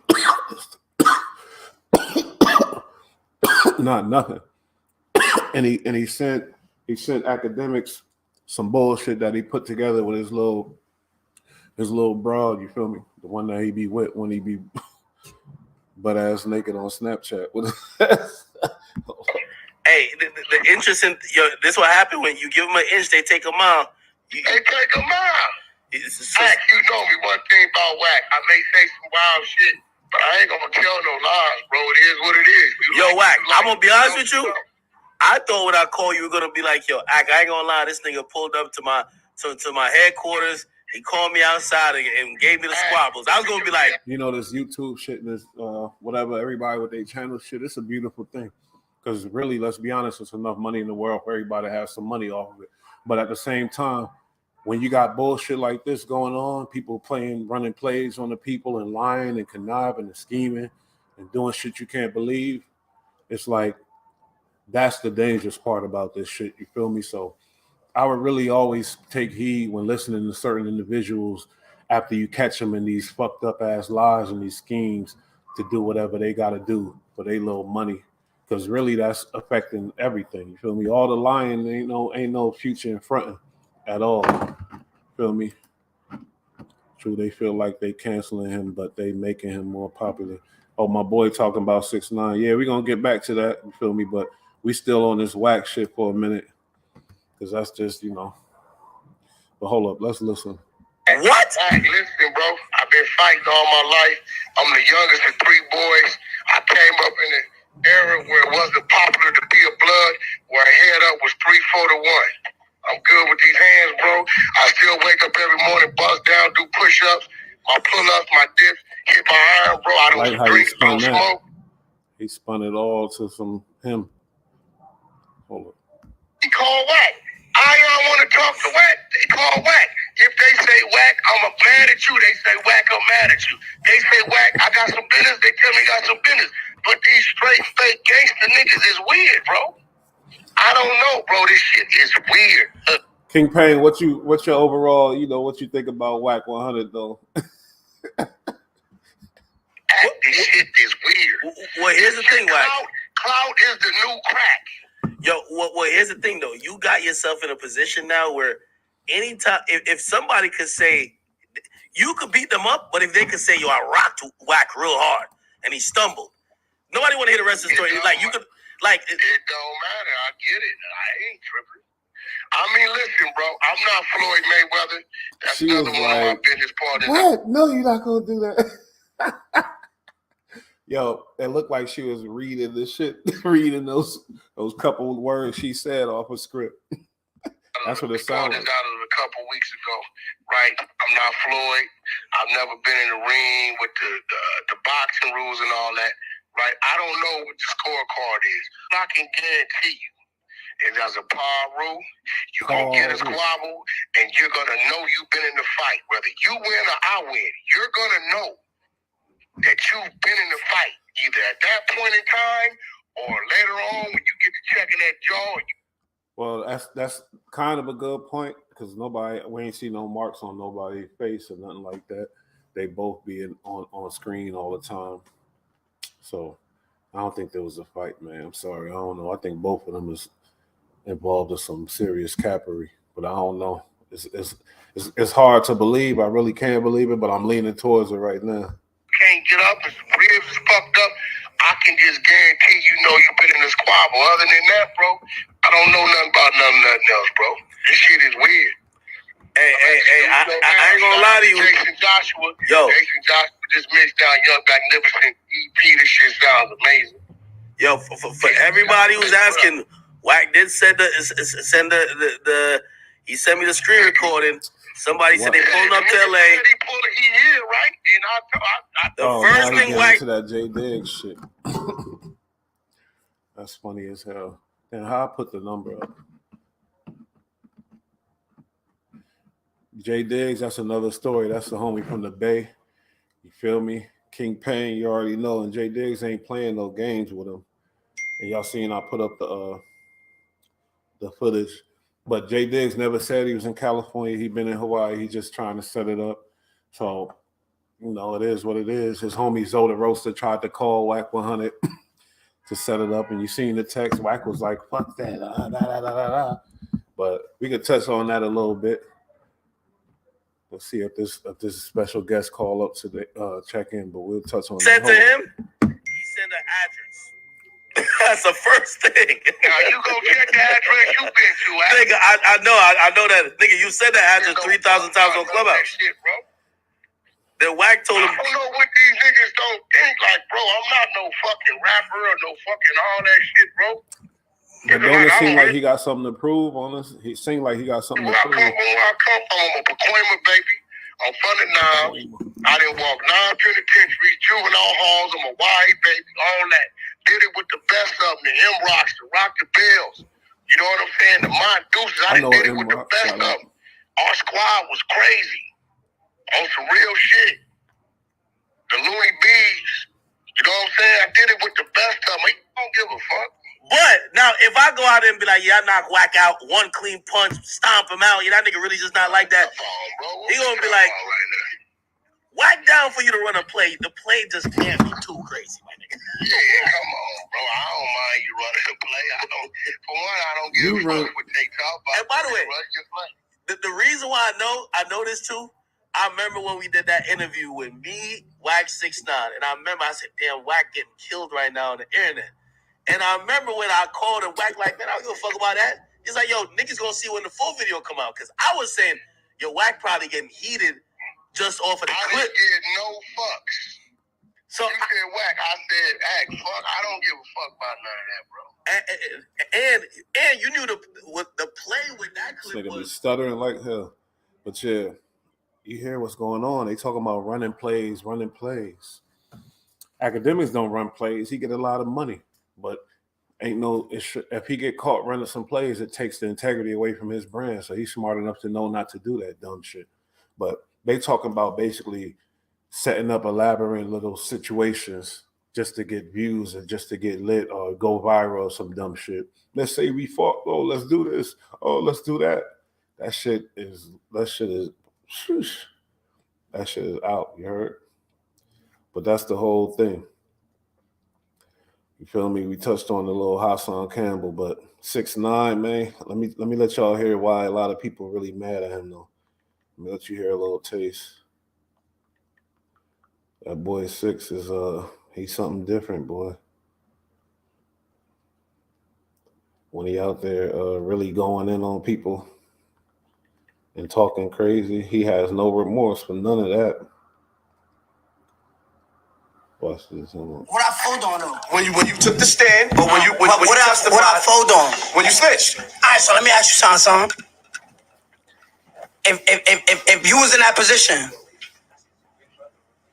Not nothing. And he sent academics some bullshit that he put together with his little broad, you feel me? The one that he be with when he be butt ass naked on Snapchat. Hey, the interesting, this what happened when you give them an inch, they take a mile. They take a mile. Wack, you know me one thing about Wack. I may say some wild shit, but I ain't gonna tell no lies, bro. It is what it is. Wack, I'm gonna be honest with you. I thought when I called you were gonna be like, yo, I ain't gonna lie, this nigga pulled up to my headquarters. He called me outside and gave me the squabbles. I was gonna be like, this YouTube shit and this whatever, everybody with their channel shit, it's a beautiful thing. Because really, let's be honest, there's enough money in the world for everybody to have some money off of it. But at the same time, when you got bullshit like this going on, people running plays on the people and lying and conniving and scheming and doing shit you can't believe, it's like, that's the dangerous part about this shit. You feel me? So I would really always take heed when listening to certain individuals after you catch them in these fucked up ass lies and these schemes to do whatever they got to do for their little money. Because really, that's affecting everything. You feel me? All the lying ain't no future in front at all. Feel me? True, they feel like they canceling him, but they making him more popular. Oh, my boy talking about 6ix9ine. Yeah, we're gonna get back to that. You feel me? But we still on this Wack shit for a minute. Because that's just, But hold up, let's listen. What? Hey, listen, bro. I've been fighting all my life. I'm the youngest of 3 boys. I came up in an era where it wasn't popular to be a blood, where a head up was 3-4 to 1. I'm good with these hands, bro. I still wake up every morning, bust down, do push-ups, my pull-ups, my dips, hit my iron, bro. I don't drink, don't smoke. He spun it all to some him. Hold up. He called Wack. I don't want to talk to Wack. They call Wack. If they say Wack, I'm mad at you. They say Wack, I'm mad at you. They say Wack, I got some business. They tell me I got some business. But these straight fake gangster niggas is weird, bro. I don't know, bro. This shit is weird. King Payne, what's your overall, what you think about Wack 100 though? This shit is weird. Well, here's the thing, Wack. Clout is the new crack. Yo, well, here's the thing though. You got yourself in a position now where anytime, if somebody could say, you could beat them up, but if they could say, yo, I rocked Wack real hard and he stumbled, nobody want to hear the rest of the story. Like you could, like it don't matter. I get it. I ain't tripping. I mean, listen, bro. I'm not Floyd Mayweather. That's She another was one of my like, business partners. What? No, you're not gonna do that. Yo, it looked like she was reading this shit, reading those couple of words she said off a script. That's what it sounded like. Out of a couple weeks ago, right? I'm not Floyd. I've never been in the ring with the boxing rules and all that, right? I don't know what the scorecard is. I can guarantee you, if there's a par rule, you're going to get a squabble, and you're going to know you've been in the fight. Whether you win or I win, you're going to know that you've been in the fight, either at that point in time or later on when you get to checking that jaw. Well, that's kind of a good point because we ain't see no marks on nobody's face or nothing like that. They both be on screen all the time. So I don't think there was a fight, man. I'm sorry. I don't know. I think both of them is involved in some serious cappery, but I don't know. It's hard to believe. I really can't believe it, but I'm leaning towards it right now. Can't get up, his ribs is fucked up. I can just guarantee you've been in a squabble. Other than that, bro, I don't know nothing about nothing else, bro. This shit is weird. Hey, I ain't gonna lie to you. Jason Joshua just mixed down Young Magnificent EP. This shit sounds amazing. Yo, for everybody who's asking, Wack did send he sent me the screen recording. Somebody said they pulled up to LA. He here, right? The first thing Wack to that J Diggs shit. That's funny as hell. And how I put the number up. J Diggs, that's another story. That's the homie from the Bay. You feel me? King Payne, you already know, and J Diggs ain't playing no games with him. And y'all seen I put up the footage. But J Diggs never said he was in California. He been in Hawaii. He just trying to set it up. So, it is what it is. His homie Zoda Roaster tried to call Wack 100 to set it up. And you seen the text. Wack was like, fuck that. But we could touch on that a little bit. Let's see if this special guest call up to check in. But we'll touch on said that. to him, he sent an address. That's the first thing. Now you go check the address you been to. Nigga, I know that. Nigga, you said that address 3,000 times on Clubhouse. Shit, bro. Then Wack told him. I don't know what these niggas don't think. Like, bro, I'm not no fucking rapper or no fucking all that shit, bro. But don't it seem like he got something to prove on this? He seemed like he got something to prove. Where I come from, I'm a Pacoima baby. I'm from the Nile. I didn't walk 9 penitentiaries, juvenile halls. I'm a white baby, all that. Did it with the best of them, the M-Rocks, the Rock the Bells. You know what I'm saying? The Mont Deuces. I did it with the best of them. Our squad was crazy. On some real shit. The Looney Bees. You know what I'm saying? I did it with the best of them. I don't give a fuck. But now, if I go out there and be like, yeah, I knock Wack out, one clean punch, stomp him out, that nigga really just not like that. He gonna be like, Wack down for you to run a play. The play just can't be too crazy, my nigga. Yeah, come on, bro. I don't mind you running the play. I don't give a fuck what they talk about. And by the way, the reason why I know this too, I remember when we did that interview with me, Wack 6ix9ine, and I remember I said, "Damn, Wack getting killed right now on the internet." And I remember when I called and Wack like, "Man, I don't give a fuck about that." He's like, "Yo, niggas gonna see when the full video come out." Because I was saying, "Yo, Wack probably getting heated just off of the I clip." didn't get no fucks. So You said Wack, I said, hey, fuck, I don't give a fuck about none of that, bro. and you knew the play with that This clip nigga be was stuttering like hell. But yeah, you hear what's going on. They talking about running plays. Academics don't run plays. He get a lot of money, but ain't no. If he get caught running some plays, it takes the integrity away from his brand. So he's smart enough to know not to do that dumb shit. But they talking about basically setting up elaborate little situations just to get views and just to get lit or go viral or some dumb shit. Let's say we fought. Oh, let's do this. Oh, let's do that. That shit is out. You heard? But that's the whole thing. You feel me? We touched on the little Hassan Campbell, but 6ix9ine, man. Let me let y'all hear why a lot of people really mad at him though. Let me let you hear a little taste. That boy 6 is he's something different, boy. When he out there really going in on people and talking crazy, he has no remorse for none of that. Watch this. What I fold on though? When you took the stand, or when you testified, What I fold on? when you snitched. All right, so let me ask you something. If you was in that position,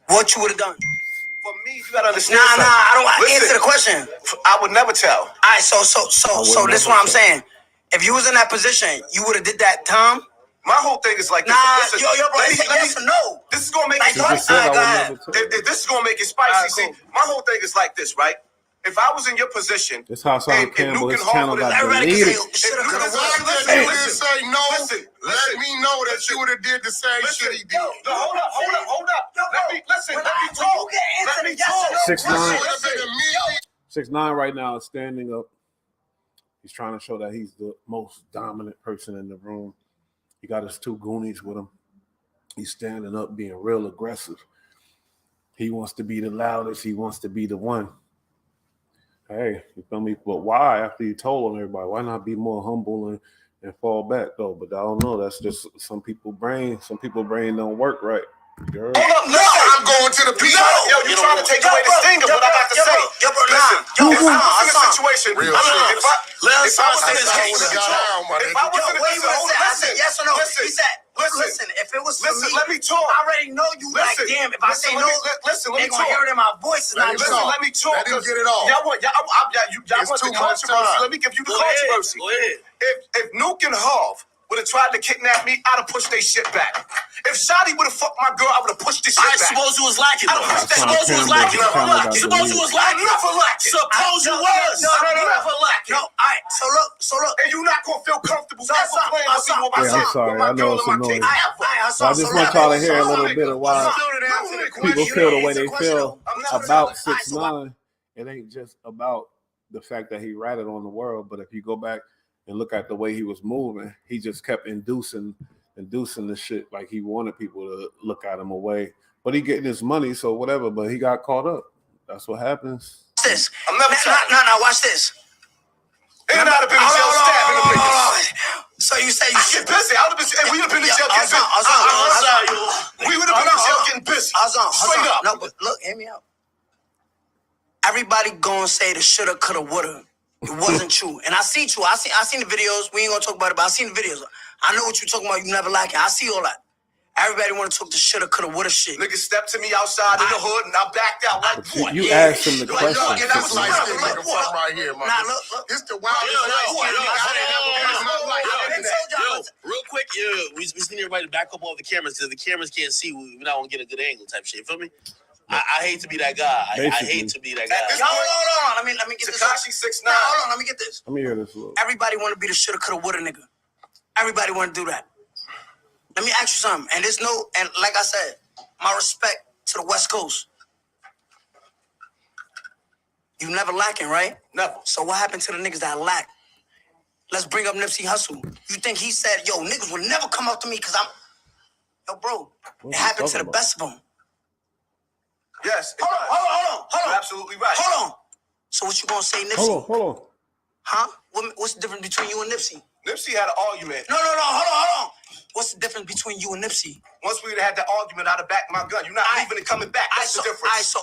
what you would have done? For me, you gotta understand. Nah, I don't Listen, answer the question. I would never tell. All right, so this is what I'm saying. If you was in that position, you would have did that, Tom? My whole thing is like this. Nah, Listen, yo, bro, let it's me- a let yes me- or no. This is gonna make Like, it what? He just said I would Go ahead. never tell. If this is gonna make it spicy. All right, See, cool. my whole thing is like this, right? If I was in your position, This Hassan Campbell, his channel got Everybody can deleted. say, shoulda, coulda, Listen, woulda. listen, You listen, didn't say no. listen, Let listen. me know that you would have did the same Listen, shit he did. no, hold up. Yo, Let me listen. when Let me I talk. you get answer Let the me yes or talk. no 6ix9ine. Would have been immediately. 6ix9ine right now is standing up. He's trying to show that he's the most dominant person in the room. He got his two goonies with him. He's standing up, being real aggressive. He wants to be the loudest. He wants to be the one. Hey, you feel me? But why, after you told on everybody, why not be more humble and fall back though? But I don't know. That's just some people's brain. Some people's brain don't work right. You heard? Hold up, No, I'm going to the people. Yo, you trying to take away the sting of what I got to say. Yo, bro, Listen, nah. if I was in a situation, Real if shit. I was in a That's how I would've got down, my if nigga. I was in a What you would have said? I said yes or no. Listen, He said, listen, if it was for listen, me, let me talk. I already know you Listen, like, damn, if I say listen, no, listen, let they me gonna talk. hear it in my voice. It's not Let him true. talk. Let me talk. Let him get it off. Y'all want It's the too much controversy. time. Let me give you the Go ahead, controversy. go ahead. If Nuke and Harv would have tried to kidnap me, I'd have pushed their shit back. If Shotty would have fucked my girl, I would have pushed this shit I back. suppose you was lacking I don't though. push that. Hassan Suppose you was Campbell, lacking. his channel got Suppose you deleted. was lacking. Never lacking. Suppose you was. No. Never lacking. No, all right. So look. And you're not gonna feel comfortable So, ever playing with me with my Yeah, I'm shit, sorry. with my I know girl it's and my annoying. kids. So I just want y'all to hear a little bit of why people feel the way they feel about 6ix9ine. It ain't just about the fact that he ratted on the world, but if you go back and look at the way he was moving, he just kept inducing the shit like he wanted people to look at him away. But he getting his money, so whatever. But he got caught up. That's what happens. Watch this. I'm never No, watch this. And I'd have been in jail stabbing them niggas. So you say you I get busy. I would have been. We would have been in jail getting busy. We would have been in jail getting busy. Straight up. No, but look, hear me out. Everybody gonna say the shoulda, coulda, woulda. It wasn't true. And I see you. I seen the videos. We ain't gonna talk about it, but I seen the videos. I know what you talking about. You never like it. I see all that. Everybody want to talk the shoulda, coulda, woulda shit. Niggas stepped to me outside in the hood and I backed out like what? You asked him the question. And that's like Look, this look, nigga from right here, my Nah, nigga. look. It's the wildest light skin nigga I ain't ever been in my life. I told y'all. Real quick, we just need everybody to back up all the cameras because the cameras can't see. We not gonna get a good angle type shit. You feel me? I hate to be that guy. I hate to be that guy. At this Hold on. Let me get this. Tekashi 6ix9ine. Nah, hold on. Let me get this. Let me hear this. Little. Everybody want to be the shoulda, coulda, woulda nigga. Everybody want to do that. Let me ask you something. And like I said, my respect to the West Coast. You never lacking, right? Never. So what happened to the niggas that lack? Let's bring up Nipsey Hussle. You think he said, yo, niggas will never come up to me because I'm... Yo, bro, What it you happened to talking the about? best of them. Yes. Hold on. You're absolutely right. Hold on. So what you gonna say, Nipsey? Hold on. Huh? What's the difference between you and Nipsey? Nipsey had an argument. No. Hold on. What's the difference between you and Nipsey? Once we had that argument, I'd have backed my gun. You're not leaving and coming back. That's the difference. So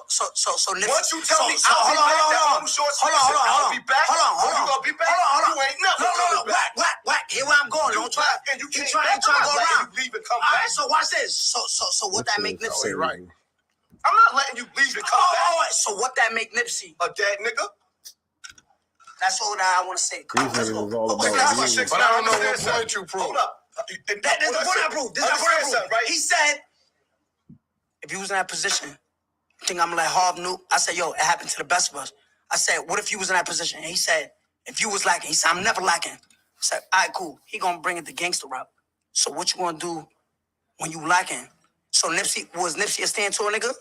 Nipsey. Once you tell me I'll be back, I'll be back. Hold on. You gonna be back? Hold on. You ain't never coming back. Wack. Here where I'm going. Don't try. And you You can't try to go around. You leave and come All back. right. So watch this. So what that make Nipsey? right. I'm not letting you leave and come back. All right. So what that make Nipsey? A dead nigga? That's all that I want to say. These niggas is all about Tekashi music. 6 9 I don't know what point you proved. Hold up. That's the point I proved. This is the point I proved. Right? He said, if he was in that position, you think I'm like Harv knew? I said, yo, it happened to the best of us. I said, what if you was in that position? And he said, if you was lacking, he said, I'm never lacking. I said, all right, cool. He gonna bring it the gangster route. So what you gonna do when you lacking? So was Nipsey a stand to a nigga?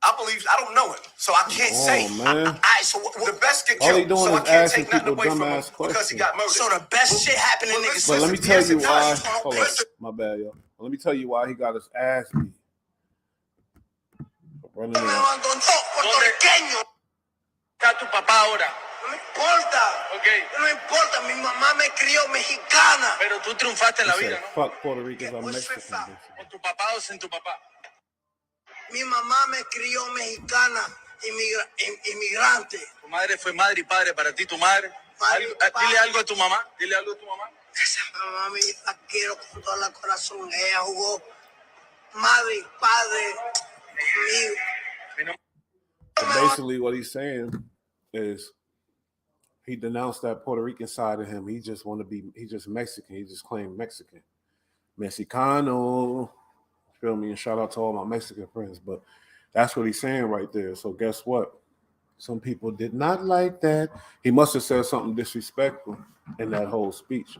I don't know him, so I can't say. Man. All right, so The best get All he killed, doing so I is can't asking take nothing people away from him dumbass because he questions. got murdered. So the best shit happened to niggas. But let me tell you why. Listen, Hold on. My bad, yo. Let me tell you why he got his ass beat. Running Me around. abandonó puertorriqueño. Está tu papá ahora. No me importa. Ok. No me importa. Mi mamá me crió mexicana. Pero tú triunfaste en la He vida, said, ¿no? fuck Puerto Ricans, I'm What's Mexican. your fact? Con tu papá o sin tu papá. Mi mamá me crió mexicana, inmigrante. Tu madre fue madre y padre para ti, tu madre. Madre y padre. Dile algo a tu mamá. Dile algo a tu mamá. Esa mamá me la quiero con todo el corazón. Ella jugó madre y padre conmigo. But basically, what he's saying is he denounced that Puerto Rican side of him. He just he's just Mexican. He just claimed Mexican. Mexicano. Feel me? And shout out to all my Mexican friends. But that's what he's saying right there. So guess what? Some people did not like that. He must have said something disrespectful in that whole speech.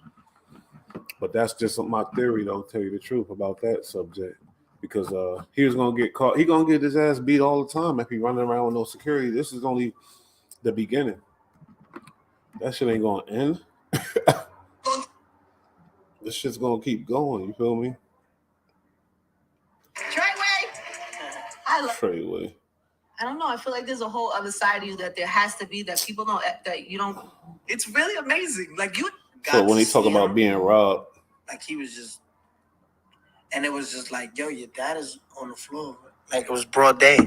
But that's just my theory, though, to tell you the truth about that subject. Because he was going to get caught. He's going to get his ass beat all the time if he running around with no security. This is only the beginning. That shit ain't going to end. This shit's going to keep going. You feel me? Treyway. I don't know. I feel like there's a whole other side of you that there has to be that people don't, that you don't. It's really amazing. Like you. So when he talk about being robbed, like he was just, and it was just like, yo, your dad is on the floor. Like it was broad day.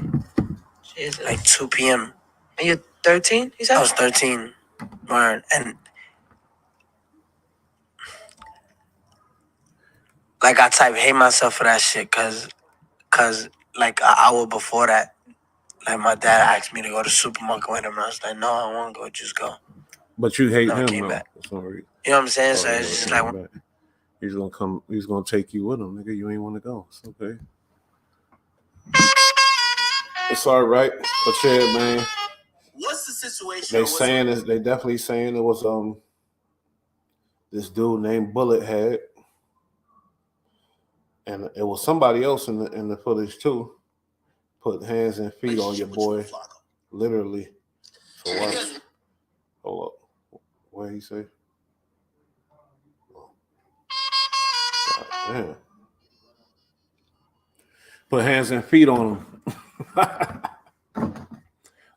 Jesus. Like 2 p.m. And you're 13, you said? I was 13. Word. And like I type hate myself for that shit cause like an hour before that, like my dad asked me to go to the supermarket with him and I was like, no, I don't want to go, just go. but you hate Never him, came though. back. That's no reason. You know what I'm saying? So Oh, it's just like, he's gonna come. He's gonna take you with him, nigga. You ain't want to go. It's okay. It's all right. But yeah, man. what's the situation? They saying is they definitely saying it was this dude named Bullet Head, and it was somebody else in the footage too. Put hands and feet on your boy, literally. For what? Hold up. What did he say? God damn. Put hands and feet on him.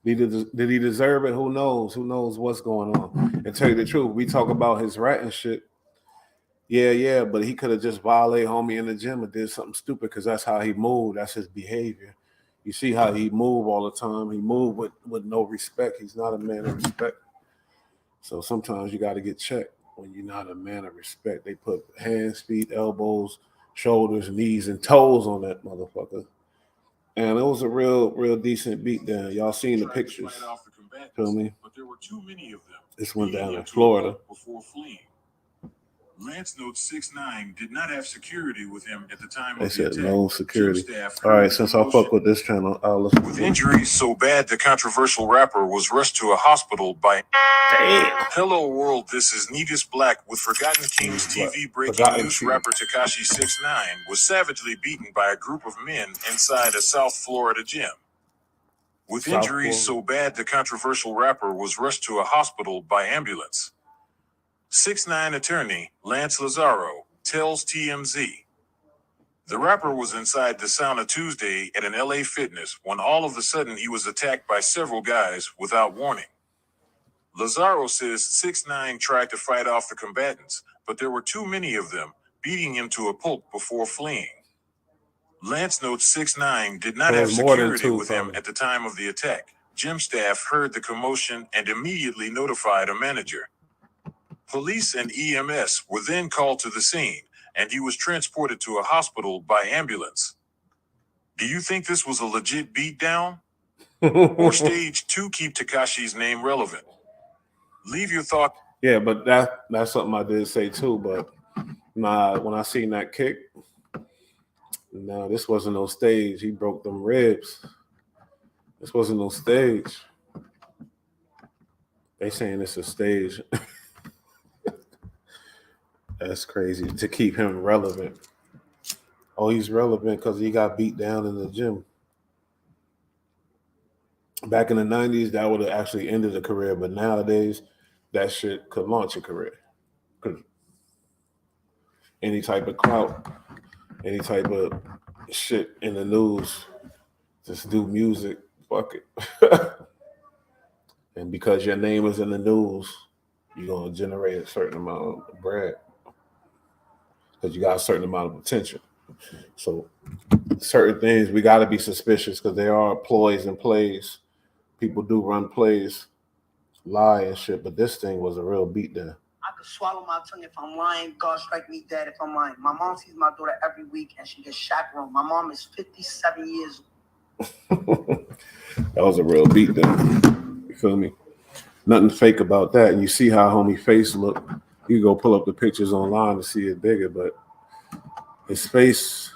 Did he deserve it? Who knows? Who knows what's going on? And tell you the truth, we talk about his rat and shit. Yeah, but he could have just violated homie in the gym and did something stupid because that's how he moved. That's his behavior. You see how he move all the time. He move with no respect. He's not a man of respect. So sometimes you got to get checked when you're not a man of respect. They put hands, feet, elbows, shoulders, knees, and toes on that motherfucker. And it was a real decent beat down. Y'all seen the pictures. Feel me? But there were too many of them. This went down in Florida. Before fleeing. Lance notes 6'9" did not have security with him at the time They of the said attack. no security. Gym staff All right, heard since the I fuck commotion. with this channel, I'll listen. With injuries so bad, the controversial rapper was rushed to a hospital by. Damn. Hello world, this is Negus Black with Forgotten Kings TV breaking Forgotten news. King. Rapper Tekashi 6'9" was savagely beaten by a group of men inside a South Florida gym. With South injuries Florida. so bad, the controversial rapper was rushed to a hospital by ambulance. 6'9" attorney Lance Lazaro tells TMZ. The rapper was inside the sauna Tuesday at an LA Fitness when all of a sudden he was attacked by several guys without warning. Lazaro says 6ix9ine tried to fight off the combatants, but there were too many of them, beating him to a pulp before fleeing. Lance notes 6ix9ine did not have There's more than security two with him coming. at the time of the attack. Gym staff heard the commotion and immediately notified a manager. Police and EMS were then called to the scene, and he was transported to a hospital by ambulance. Do you think this was a legit beatdown? Or staged to keep Tekashi's name relevant? Leave your thought. Yeah, but that's something I did say too. But nah, when I seen that kick, no, this wasn't no stage. He broke them ribs. This wasn't no stage. They saying it's a stage. That's crazy to keep him relevant. Oh, he's relevant because he got beat down in the gym. Back in the 90s, that would have actually ended a career, but nowadays, that shit could launch a career. Any type of clout, any type of shit in the news, just do music, fuck it. And because your name is in the news, you're going to generate a certain amount of bread because you got a certain amount of attention. So certain things, we got to be suspicious because there are ploys and plays. People do run plays, lie and shit, but this thing was a real beatdown. I could swallow my tongue if I'm lying. God strike me dead if I'm lying. My mom sees my daughter every week and she gets chaperoned. My mom is 57 years That was a real beatdown. You feel me? Nothing fake about that. And you see how homie face look. You go pull up the pictures online to see it bigger, but his face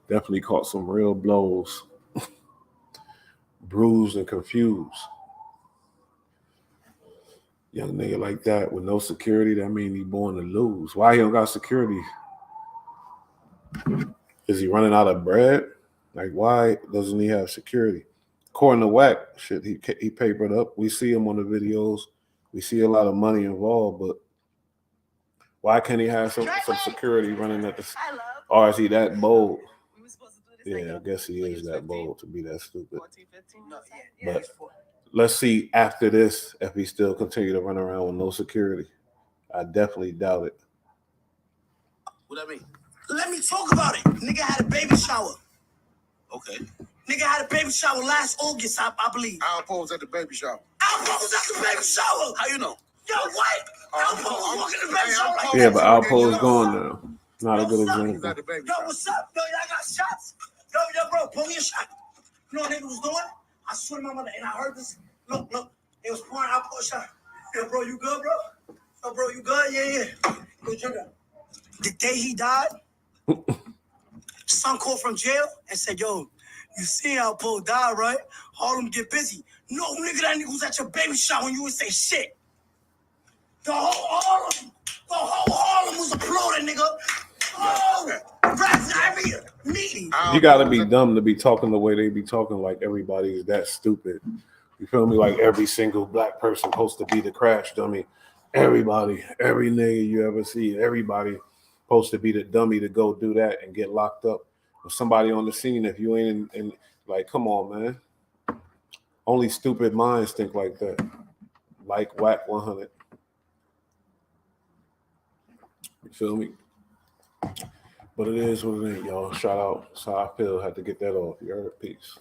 definitely caught some real blows. Bruised and confused. Young nigga like that with no security, that mean he born to lose. Why he don't got security? Is he running out of bread? Like, why doesn't he have security? According to Wack, shit, he papered up. We see him on the videos. We see a lot of money involved, but why can't he have some security running at the? Or is he that bold? Yeah, I guess he is that bold to be that stupid. But let's see after this if he still continue to run around with no security. I definitely doubt it. What I mean? Let me talk about it. Nigga had a baby shower. Okay. Nigga had a baby shower last August, I believe. I'll pose at the baby shower. Alpo was at the baby shower. How you know? Yo, what? Alpo was walking in the baby shower like Yeah, that. but Alpo's gone now. Not a good example. Yo, what's up? Yo, y'all got shots? Yo, bro, pull me a shot. You know what nigga was doing? I swear to my mother, and I heard this. Look, it was pouring out a shot. Yo, bro, you good, bro? Yo, bro, you good? Yeah. Go drink that. The day he died, son called from jail and said, yo, you see how Paul died, right? Harlem get busy. No, nigga, that nigga was at your baby shower when you would say shit. The whole Harlem was applauding, nigga. Oh, rats every meeting. You gotta be dumb to be talking the way they be talking, like everybody is that stupid. You feel me? Like every single black person supposed to be the crash dummy. Everybody, every nigga you ever see, everybody supposed to be the dummy to go do that and get locked up. Or somebody on the scene, if you ain't in like, come on, man. Only stupid minds think like that. Like Wack 100. You feel me? But it is what it ain't, y'all. Shout out. That's how I feel. Had to get that off. You heard? Peace.